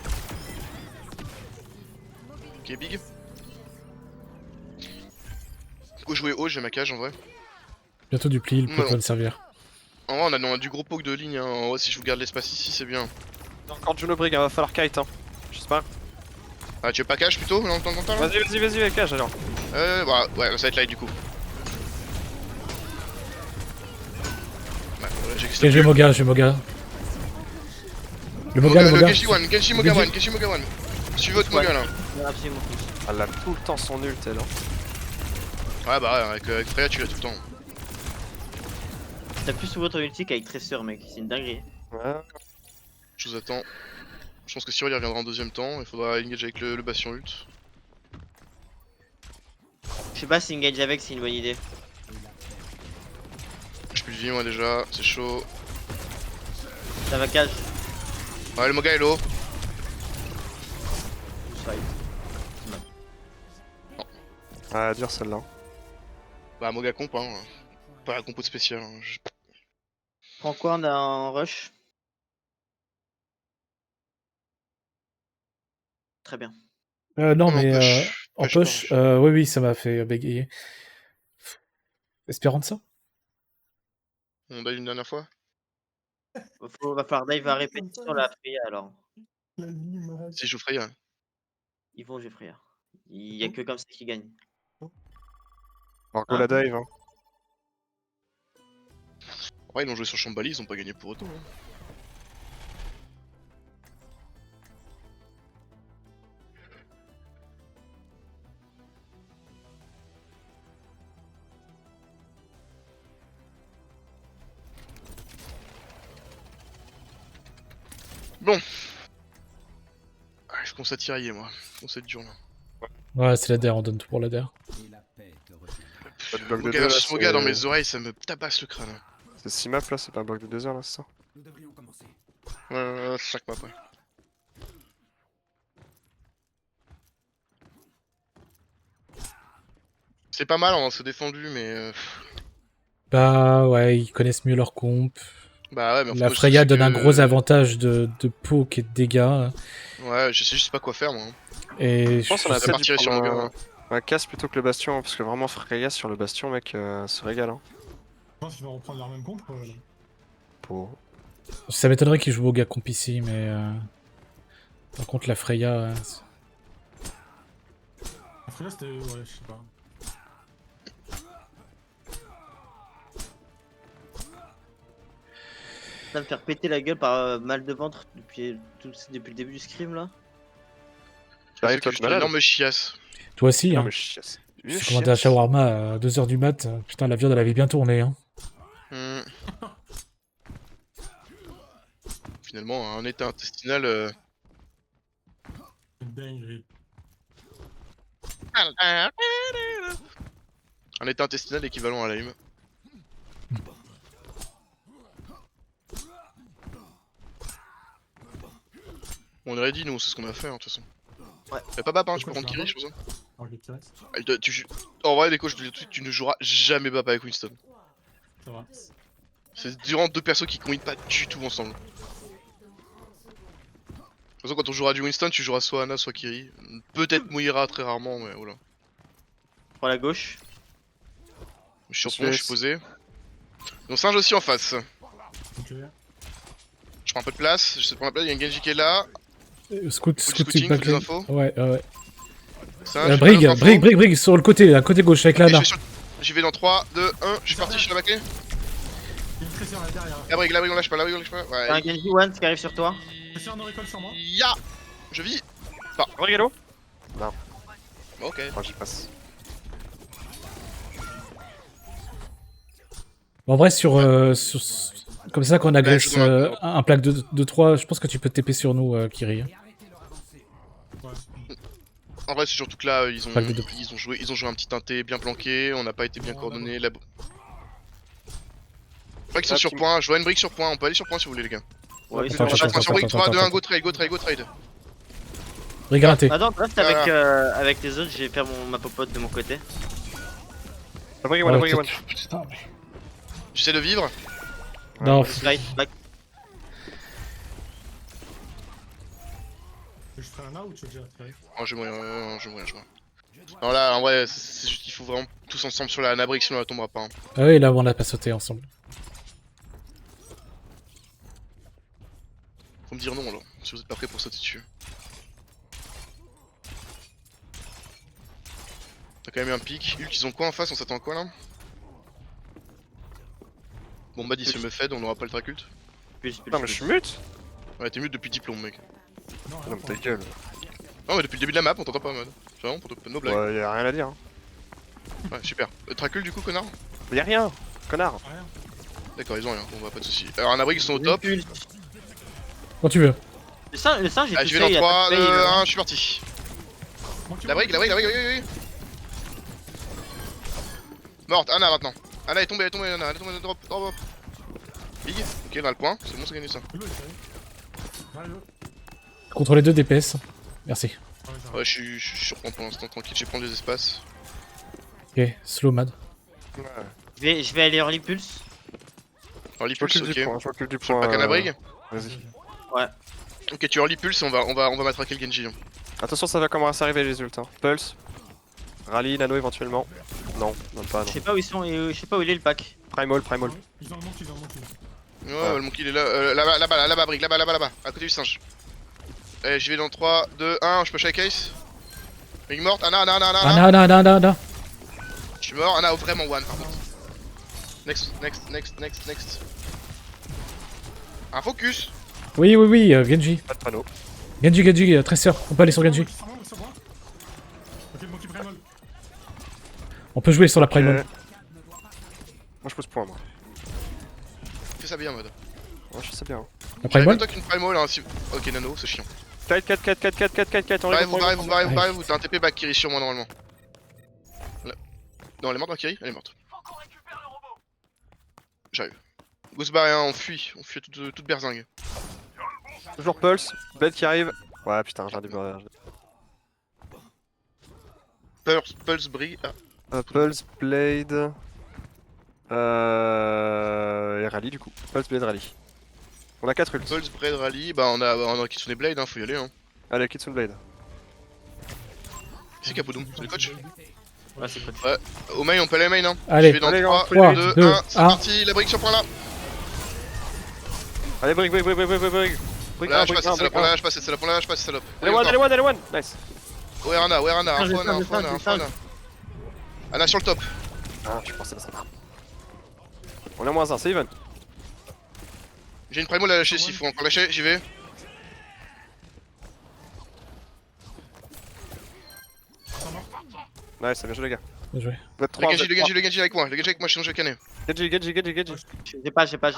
Ok, big. Go jouer haut, j'ai ma cage en vrai. Bientôt du pli, il peut Non. pas me servir. En vrai, on a du gros poke de ligne. Hein. En vrai, si je vous garde l'espace ici, c'est bien. Encore Juno Brig, va falloir kite hein. Je sais pas. Ah, tu veux pas cage plutôt? Non, là Vas-y, cage alors. Bah, ouais, ça va être light du coup. Ouais, j'ai Ok, je vais Moga. Le Moga, le Moga. Genji one, Genji Moga one. Suivez votre Moga là. Absolument tous. Elle a tout le temps son ult elle. Hein. Ouais, bah, ouais, avec Freya, tu l'as tout le temps. T'as plus souvent ton ulti qu'avec Tracer, mec. C'est une dinguerie. Ouais. Je vous attends. Je pense que Cyril reviendra en deuxième temps. Il faudra engage avec le Bastion ult. Je sais pas si engage avec, c'est une bonne idée. Je peux le vivre moi déjà, c'est chaud. Ça va cage. Ouais, le Moga est low. Ah, dur celle-là. Bah, Moga comp, hein. Pas la compo de spécial. Hein. Prends quoi on a en rush? Très bien. Non, En mais push. en Push, push, pas oui, ça m'a fait bégayer. Espérance ça? On dive une dernière fois. Va falloir dive à répétition la Freya alors. La ligne malade. Si je joue Freya. Ils vont jouer Freya. Il y a que comme ça qui gagne. Alors go la dive hein. Ouais, ils ont joué sur Chambali, ils ont pas gagné pour autant. Hein. Bon. Ah, je commence à tirailler moi. Je commence à être dur là. Ouais, c'est l'ADR, on donne tout pour l'ADR. Et la paix te reviendra. Pas de bloc de Moga 2 là. versus Moga dans mes oreilles, ça me tabasse le crâne. C'est 6 maps là, c'est pas un bloc de 2 heures là, c'est ça? Nous devrions commencer. Ouais, chaque map, ouais. C'est pas mal, on s'est défendu, mais. Bah ouais, ils connaissent mieux leur comp. Bah ouais, mais en La fait, Freya c'est donne que- un gros avantage de poke et de dégâts. Ouais, je sais juste pas quoi faire moi. Et Je pense qu'on a Ça peut-être partirait dû sur prendre Moga. un casse plutôt que le Bastion, hein, parce que vraiment Freya sur le Bastion, mec, se régale. Hein. Je pense qu'ils vont reprendre leur même comp. Pour... ça m'étonnerait qu'ils jouent Moga comp ici, mais par contre la Freya, Après là, c'était. Ouais, je sais pas. Ça me faire péter la gueule par mal de ventre depuis le début du scrim là. J'arrive, C'est toi, que tu je malade. énorme chiasse. Toi aussi, Non, hein. mais chiasse. J'ai commandé un shawarma à 2h du mat. Putain, la viande, elle avait bien tourné, hein. Hmm. Finalement, un état intestinal. Une dinguerie. Un état intestinal équivalent à la lime. On aurait dit nous, c'est ce qu'on a fait hein, de toute façon. Ouais. Y'a pas Bap hein, tu peux Pourquoi prendre tu Kiri, l'as je pense. Hein. Alors que tu restes. En vrai, les coachs, je te le dis tout de suite, tu ne joueras jamais Bap avec Winston. Ça va. C'est durant deux persos qui combinent pas du tout ensemble. De toute façon, quand on jouera du Winston, tu joueras soit Ana, soit Kiri. Peut-être Moira très rarement, mais voilà. Prends la gauche. Je suis sur ton, je suis posé. Donc singe aussi en face. Ok. Je prends un peu de place, j'essaie de prendre la place, il y a un Genji qui est là. Scout, Faut du scout, scouting, back faut des lane. infos. Ouais, ouais. Singe, Brig, j'ai pas d'infos. Brig, Brig, Brig, sur le côté, à côté gauche, avec Ok, Lana. j'y vais dans 3, 2, 1, je suis parti, je suis la back lane. Il y a une pression là derrière. La Brig, on lâche pas, la Brig, on lâche pas. T'as un Ouais. Genji One qui arrive sur toi. Pression en récolte sur moi. Ya. Je vis. Regalo. Ok. Oh, j'y passe. En vrai, comme ça, quand on agresse je dois- un plaque de 3, je pense que tu peux TP sur nous, Kiri. Ouais. En vrai, c'est surtout que là, Pas le deux. ils ont joué un petit teinté bien planqué, on n'a pas été bien coordonné. La... Ouais, qu'ils sont Ah, sur tu- point, je vois une brique sur point, on peut aller sur point si vous voulez, les gars. Ouais, Attends, ils sont attends, Sur brique, 3, 2, 1, attends. go trade, go trade, go trade. Brig raté. Attends, reste avec les autres, j'ai fait ma popote de mon côté. La Brig one, la Brig one. Putain, mais- J'essaie de vivre. Non, Slide, back. Je ferai un A ou tu veux que j'ai atterri? Oh, je vais mourir, je vais mourir. Non, là, en vrai, c'est juste qu'il faut vraiment tous ensemble sur la brique, sinon elle tombera pas. Hein. ah oui, là, on a pas sauté ensemble. Faut me dire non, là, si vous êtes pas prêts pour sauter dessus. T'as quand même eu un pic. Hulk, ils ont quoi en face? On s'attend à quoi là? Bon, bah, d'ici me fed, on aura pas le traculte. Non, mais je suis mute. Ouais, t'es mute depuis diplôme, mec. Non, Non, mais ta gueule. Non, mais depuis le début de la map, on t'entend pas en mode. C'est vraiment pour no blague. Ouais, y'a rien à dire. Hein. Ouais, super. Traculte du coup, connard? Y'a rien, connard. rien. D'accord, ils ont rien, bon, bah, pas de soucis. Alors, un abri, ils sont au top. Quand tu veux. Le singe, il Ah, est j'y tout vais seul, dans il a 3, pas de 2, paye, 1, je suis parti. La brique, oui. Morte, Anna maintenant. Anna est tombée, Anna, elle est tombée, drop. Big, ok, on a le point, c'est bon, c'est gagné ça. L'eau, il est arrivé. Ouais, l'eau. Contre les deux DPS. Merci. Ouais, ça va. Ouais, je suis sur point pour l'instant, tranquille, je vais prendre des espaces. Ok, slow mad. Ouais. Je vais aller early pulse. Alors, Je l'e-pulse, m'occupe du point, ok. je m'occupe du Sur le point. pack Anna Brig. Vas-y. Ok, tu as l'e-pulse et on va matraquer le Genji. Hein. Attention, ça va commencer à arriver les ults. Hein. Pulse. Rally, nano éventuellement. Non, même pas, non. Je sais pas où ils sont et je sais pas où il est le pack. Primal, primal. Ils ont le monkey. Ouais, le monkey il est là, là-bas, Brig, là-bas, à côté du singe. Allez, j'y vais dans 3, 2, 1, je push avec Ace. Brig morte, Anna. Anna. Je suis mort, Anna vraiment one par contre. Next. Un focus. Oui, Genji. Pas de panneau. Genji, Tracer. On peut aller sur Genji. Sur moi. Ok, le monkey primal. On peut jouer sur la Primal. Moi je pose point, moi. Fais ça bien, mode. Ouais, je sais bien. Hein. La J'avais Primal toi qu'une primal, hein, si... Ok, nano, c'est chiant. 4, on Barrez-vous, t'as un TP back Kiri sur moi normalement. Là. Non, elle est morte, ma Kiri? Elle est morte. J'arrive. Go se barrer, hein, on fuit toute berzingue. Toujours Pulse, Blade qui arrive. Ouais, putain, j'ai un début. Pulse, Brig. Ah. Pulse, Blade. Et Rally du coup. Pulse, Blade, Rally. On a 4 ults. Pulse, Braid, Rally. Bah, on a Kitsune Blade, hein, faut y aller. Hein. Allez, Kitsune Blade. C'est Capodoum, c'est le coach. Ouais, c'est coach. Ouais, au main, on peut aller main, hein. Allez. Je vais dans Allez, 3, trois, 2, deux, 1, c'est un. parti, la brique sur point là. Allez, Brig. Lâche pas cette salope, lâche pas cette salope. Allez, one. Nice. Ouais, Ana, info Ana, le info Ana, singe, info Ana. Ana sur le top. Ah, je pensais à ça. On est à -1, c'est even. J'ai une primo à lâcher s'il faut encore lâcher, j'y vais. Nice, c'est bien joué les gars. Bien joué. Vous êtes Le 3, Genji avec moi, sinon je vais canner. Genji. J'ai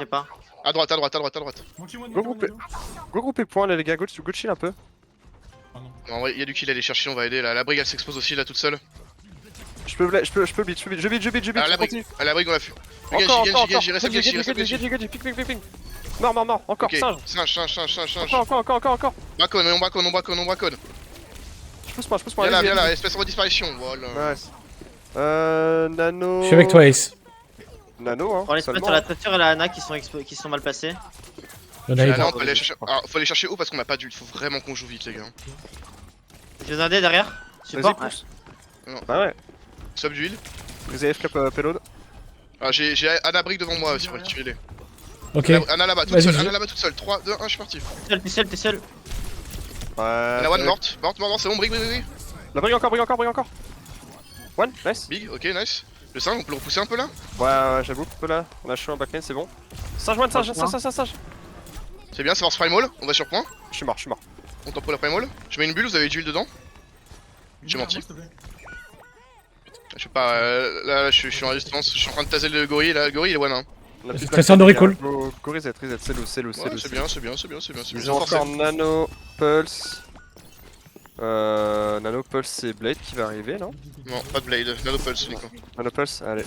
pas. À droite. Manquez-moi de Go grouper. Go grouper point là les gars, go chill un peu. Non, en vrai, y'a du kill à aller chercher, on va aider là. La brigue elle s'expose aussi là toute seule. Je peux beat. Ah, la brigue, on l'a fait. Genji, reste Genji. Ping. Mort. Encore, Ok, singe. singe. Encore. On braconne. Je pousse pas. Viens là, espèce de redisparition. Voilà. Nice. Nano. Je suis avec toi, Ace. Nano, hein. On les spots seulement. sur la traiteur et la Ana qui sont mal passés. Le nade. Là, on peut aller chercher. Alors, faut aller chercher haut parce qu'on a pas d'ult, faut vraiment qu'on joue vite, les gars. J'ai un dé derrière. Vas-y, Support. pousse. Non. Bah ouais. Sub d'huile. Vous avez FK payload. Ah, j'ai Ana brique devant moi aussi pour les tuer. Ok. Ana là-bas, toute Vas-y, seule. je- Ana là-bas, toute seule. 3, 2, 1, je suis parti. T'es seul. Ouais. Ana one morte, c'est bon, brique. La brigue encore. One, nice. Big, ok, nice. Le 5, on peut le repousser un peu là? Ouais, j'avoue, un peu là. On a chaud en backlane, c'est bon. Singe. C'est bien, c'est force primal, on va sur point. Je suis mort. On tempo la primal. Je mets une bulle, vous avez du heal dedans? J'ai menti. S'il te plaît. Je sais pas, là je suis en résistance, je suis en train de taser le gorille, là, le gorille il est one 1. On a plus de Tracer no recall. Go reset, c'est loose. Ouais, c'est bien. J'ai encore Nano Pulse. Nano Pulse, c'est Blade qui va arriver, non? Non, pas de blade, nano pulse uniquement. Nano Pulse, allez.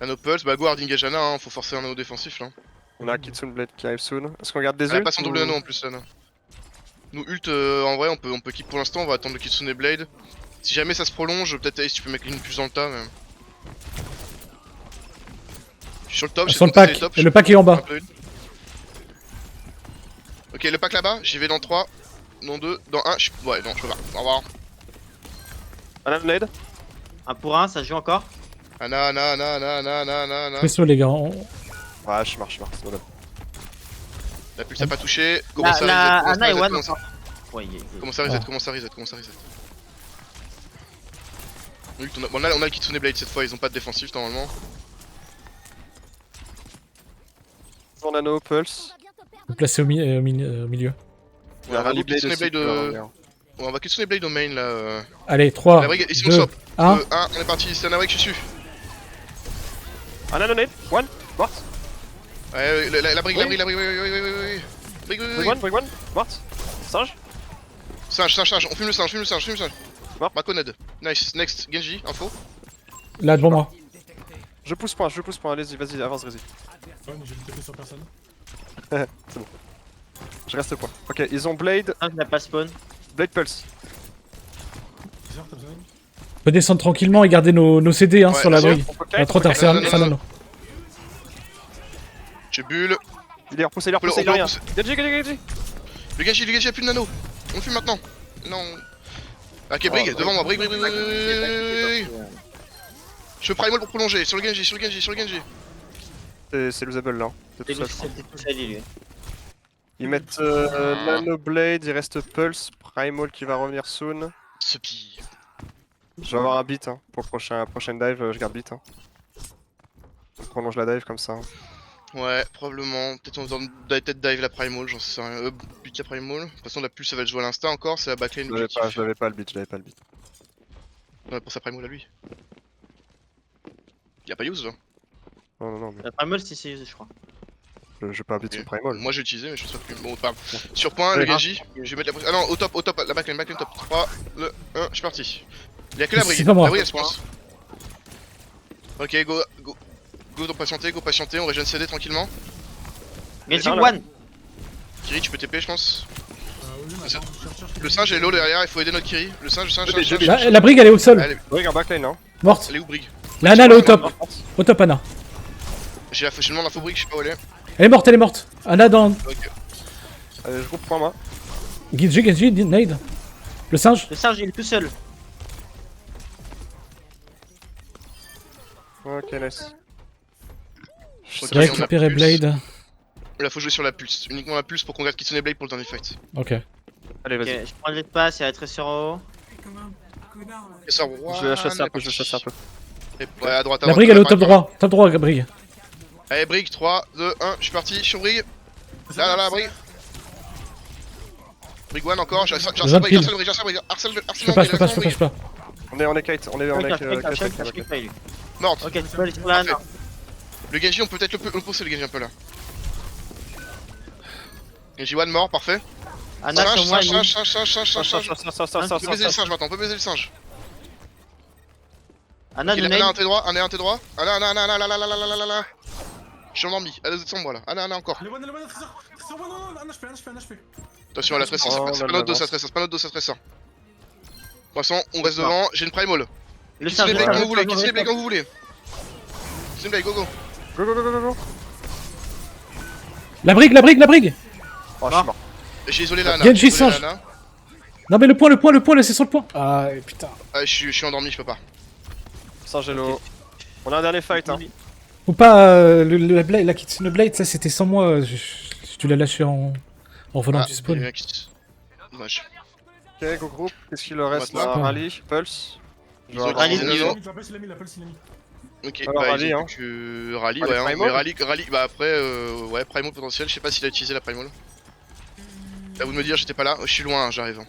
Nano pulse, bah go hard engage Ana, hein, faut forcer un nano défensif là. On a un Kitsune Blade qui arrive soon. Est-ce qu'on garde des Elle a ults pas son double ou- nano en plus Ana. Nous ult en vrai on peut keep pour l'instant, on va attendre le Kitsune Blade. Si jamais ça se prolonge, peut-être Ace tu peux mettre une plus dans le tas mais... Je suis sur le top, Sur le tenté pack. les tops, Et le pack est en un bas. peu heal. Ok le pack là-bas, j'y vais dans 3, dans 2, dans 1, ouais non je peux pas, au revoir. Ana nade. 1 pour 1, ça se joue encore. Ana. Fais les gars. Ouais, je suis mort, c'est bon. La pulse a pas touché, La commence à Ana est reset, one commence à encore. Ouais, Commence à reset. Ult, on a le Kitsune Blade cette fois, ils ont pas de défensif normalement. Bon Nano Pulse. Placé au milieu. Il y a on va Rally Blade Kitsune aussi. Blade qui va revenir. On va Kitsune Blade au main là. Allez, 3, La brigue, ils sont 2, swap. 1. 1, on est parti, c'est Ana brigue, je suis dessus. Ah Nano nade. One. Morte. Ouais, la brigue, Oui. oui. Brig one. Morte. Singe. Singe, on fume le singe. Mort. Braconed. Nice, next, Genji, info. Là devant moi. Je pousse point, allez-y, vas-y, avance, vas-y. Ouais, mais j'ai le TP sur personne. Je reste point. Ok, ils ont Blade, je n'a pas spawn. Blade Pulse. Bizarre, t'as besoin. On peut descendre tranquillement et garder nos CD hein, Ouais, sur la bien sûr. brigue. On peut Ah, kite, trop on peut tard, kite. c'est non, un non. nano. J'ai bulle. Il est repoussé, On peut il a rien. repousser. Genji. Le Genji a plus de nano. On le fume maintenant. Non. Ok, brigue, devant moi, brigue. Je fais primal pour prolonger, sur le Genji. C'est losable là. C'est tout seul, je crois. C'était tout ça, lui. Ils mettent Nano Blade, il reste Pulse, Primal qui va revenir soon. Ce pire. Je vais avoir un beat hein, pour le prochain dive, je garde beat. Hein. On prolonge la dive comme ça. Ouais, probablement. Peut-être on va peut-être dive la primal, j'en sais rien. Pick la primal. De toute façon, la pulse ça va être joué à l'instant encore, c'est la backline. Je l'avais pas le beat, Ouais, pour sa primal à lui. Y'a pas use là. Non, mais La primal, c'est usé, je crois. je vais pas un beat sur Primal. Moi j'ai utilisé, mais je sais plus. Bon, pas. Sur point, le Genji. Je vais mettre la pulse. Ah non, au top, la backline top. 3, 2, 1, je suis parti. Y'a que la C'est brigue. pas moi. La brigue elle se pense. Ok, go patienter, on régène CD tranquillement. Genji là. one. Kiri, tu peux TP, je pense. Oui, mais attends, cherche. Le singe est low derrière, il faut aider notre Kiri. Le singe. La brigue elle est au sol. Allez, Brigue en backline, non? Morte. elle est où, brigue? La Ana elle est au top. Au top Ana. J'ai demandé l'info brigue, je sais pas où elle est. Elle est morte. Ana dans. Ok. Allez, je groupe point moi. Genji, nade. Le singe. Le singe, il est tout seul. Ok, nice. Ok, J'ai récupéré on a plus. Blade. Là, faut jouer sur la pulse. Uniquement la pulse pour qu'on garde Kitsune Blade pour le dernier fight. Ok. Allez, Ok, vas-y. je prends le pass, il y a la tresseur en haut. comme un connard là. Et ça, Je vais la chasser un peu, je vais chasser un peu. Ouais, à droite, à La droite. Brig, elle est au top pareil, droit. Top droit, Brig. Allez, Brig, 3, 2, 1, je suis parti, je suis au Brig. Là, Brig. Brig one encore, j'ai Besoin de harcèle pile. Brig, harcèle Brig, Je peux pas, je peux pas, je peux pas, je peux pas. On est kite, on est kite. Morte. Ok, tu peux aller sur la Anna. Le Genji, on peut peut-être le pousser le Genji un peu là. Genji one mort, parfait. Anna sur moi, Singe. On Singe. peut baiser le singe maintenant, on peut baiser le singe. Anna Il de a un nade. T droit, un T droit. Anna. Je suis endormi, allez, sans moi là. Anna encore. Allez, one, Trésor, non, un HP. Attention à la tresse, Oh, c'est pas là, notre dos, l'avance. c'est pas notre dos, ça tresse ça. De toute façon, on reste devant, j'ai une primal. Le Kiss les singe, blades quand le vous voulez, singe, kiss les blades quand vous voulez. Kiss les blades, go go. Go. La Brig. Oh, je suis mort. J'ai isolé la Anna. Genji j'ai isolé singe. la Anna. Non, mais le point, là, c'est sur le point. Ah, putain. Ah, je suis endormi, je peux pas. Singe hello. On a un dernier fight, hein. Ou pas, la Blade, la Kitsune Blade, ça c'était sans moi. Tu l'as lâché en volant du Il y spawn. a un qui- Dommage. Ok, go group. Qu'est-ce qu'il leur reste Ouais, là? ouais. Rally, Pulse. Ils ont Rally, utilisé Nino. Nano. La pulse, il a mis. Ok, Alors, bah Rally, ils ont hein. plus que Rally, Ah, les ouais, hein. Primal Mais Rally, bah après, ouais, Primal potentiel, je sais pas s'il a utilisé la Primal. À vous de me dire, j'étais pas là, je suis loin, j'arrive. hein.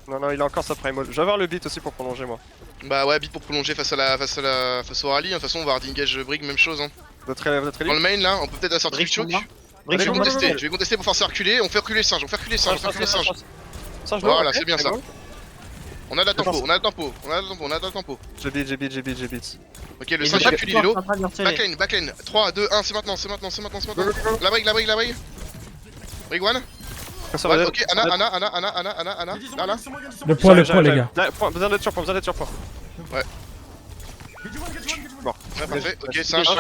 Non, il a encore sa primal. Je vais avoir le beat aussi pour prolonger, moi. Bah ouais, bit pour prolonger face au Rally, hein. De toute façon on va hard engage Brig, même chose. Hein. Vous êtes ready? Dans le main là, on peut peut-être assortir Brig le sur choke. moi. Brig Je sur vais moi. contester pour faire ça reculer, on fait reculer le singe, on fait reculer le singe. Singe Voilà, ok, c'est bien ça. bon. On a de la tempo. J'ai beat. Ok, le Ils singe ont pas recule, de il est low. pouvoir, en train de me retirer. Backlane, 3, 2, 1, c'est maintenant. Go. La Brig. Brig one. Ouais, ok, Anna, là. Le point, les gars. Besoin d'être sur point. Ouais, parfait, ok, singe, vous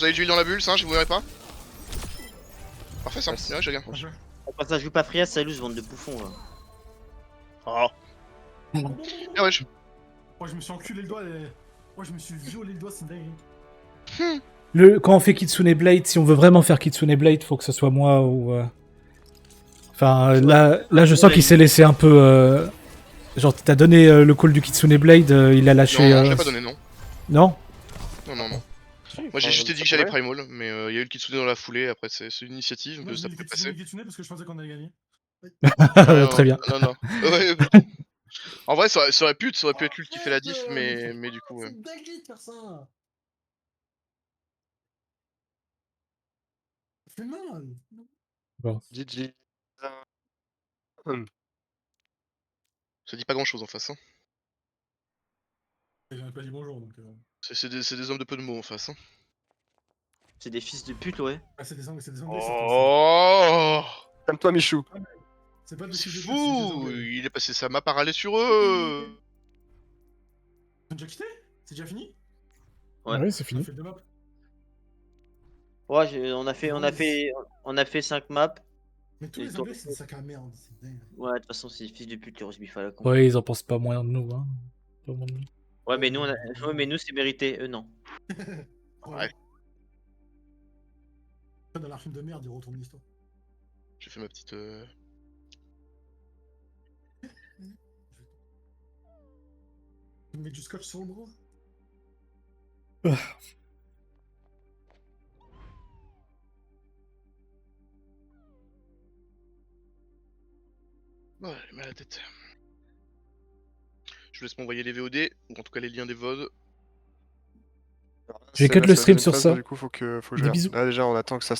avez de l'huile dans la bulle, singe, vous verrez pas. Parfait, ça, ouais, j'ai bien. Quand ça joue pas Freya, ça loose, bande de bouffons là. Oh. Ah ouais, je... Je me suis enculé le doigt et. Je me suis violé le doigt, c'est une dingue. Quand on fait Kitsune Blade, si on veut vraiment faire Kitsune Blade, faut que ce soit moi ou. Enfin, là, je sens qu'il s'est laissé un peu. Genre, t'as donné le call du Kitsune Blade, il a lâché. Non, je l'ai pas donné, non. Non. Non. Moi j'ai juste dit que j'allais primal, mais il y a eu le Kitsune dans la foulée, après c'est une initiative, Moi, ça j'ai peut dit passer. Kitsune parce que je pensais qu'on allait gagner. Très bien. Non. Ouais, en vrai, ça aurait pu être lui qui fait la diff, mais du coup. C'est une dinguerie de faire ça. Ça fait mal. GG. Ça dit pas grand chose en face. Hein. J'avais pas dit bonjour donc. C'est des hommes de peu de mots en face. Hein. C'est des fils de pute, ouais. Ah, c'est des anglais, Oh, Calme-toi, Michou. c'est pas des c'est fils de pute, fou, c'est des il est passé sa map à râler sur eux. Ils ont déjà quitté? C'est déjà fini? Ouais. Oui, c'est On fini. a fait 2 maps. Ouais, on a fait 5 maps. Mais tous Et les toi- anglais, c'est des sacs à merde. C'est dingue. Ouais, de toute façon, c'est des fils de pute qui rosbiffent à la con. Ouais, ils en pensent pas moins de nous. Hein. Pas moins de nous. Ouais, mais nous, ouais, mais nous c'est mérité, eux non. Ouais. Dans leur film de merde, ils retournent l'histoire. J'ai fait ma petite. Ils me mettent du scotch sur le bras. Ouais, j'ai mal à la tête. Je vous laisse m'envoyer les VOD, ou en tout cas les liens des VOD. Je vais cut le stream sur ça. Du coup, faut que je Des regarde. bisous. Là, déjà, on attend que ça se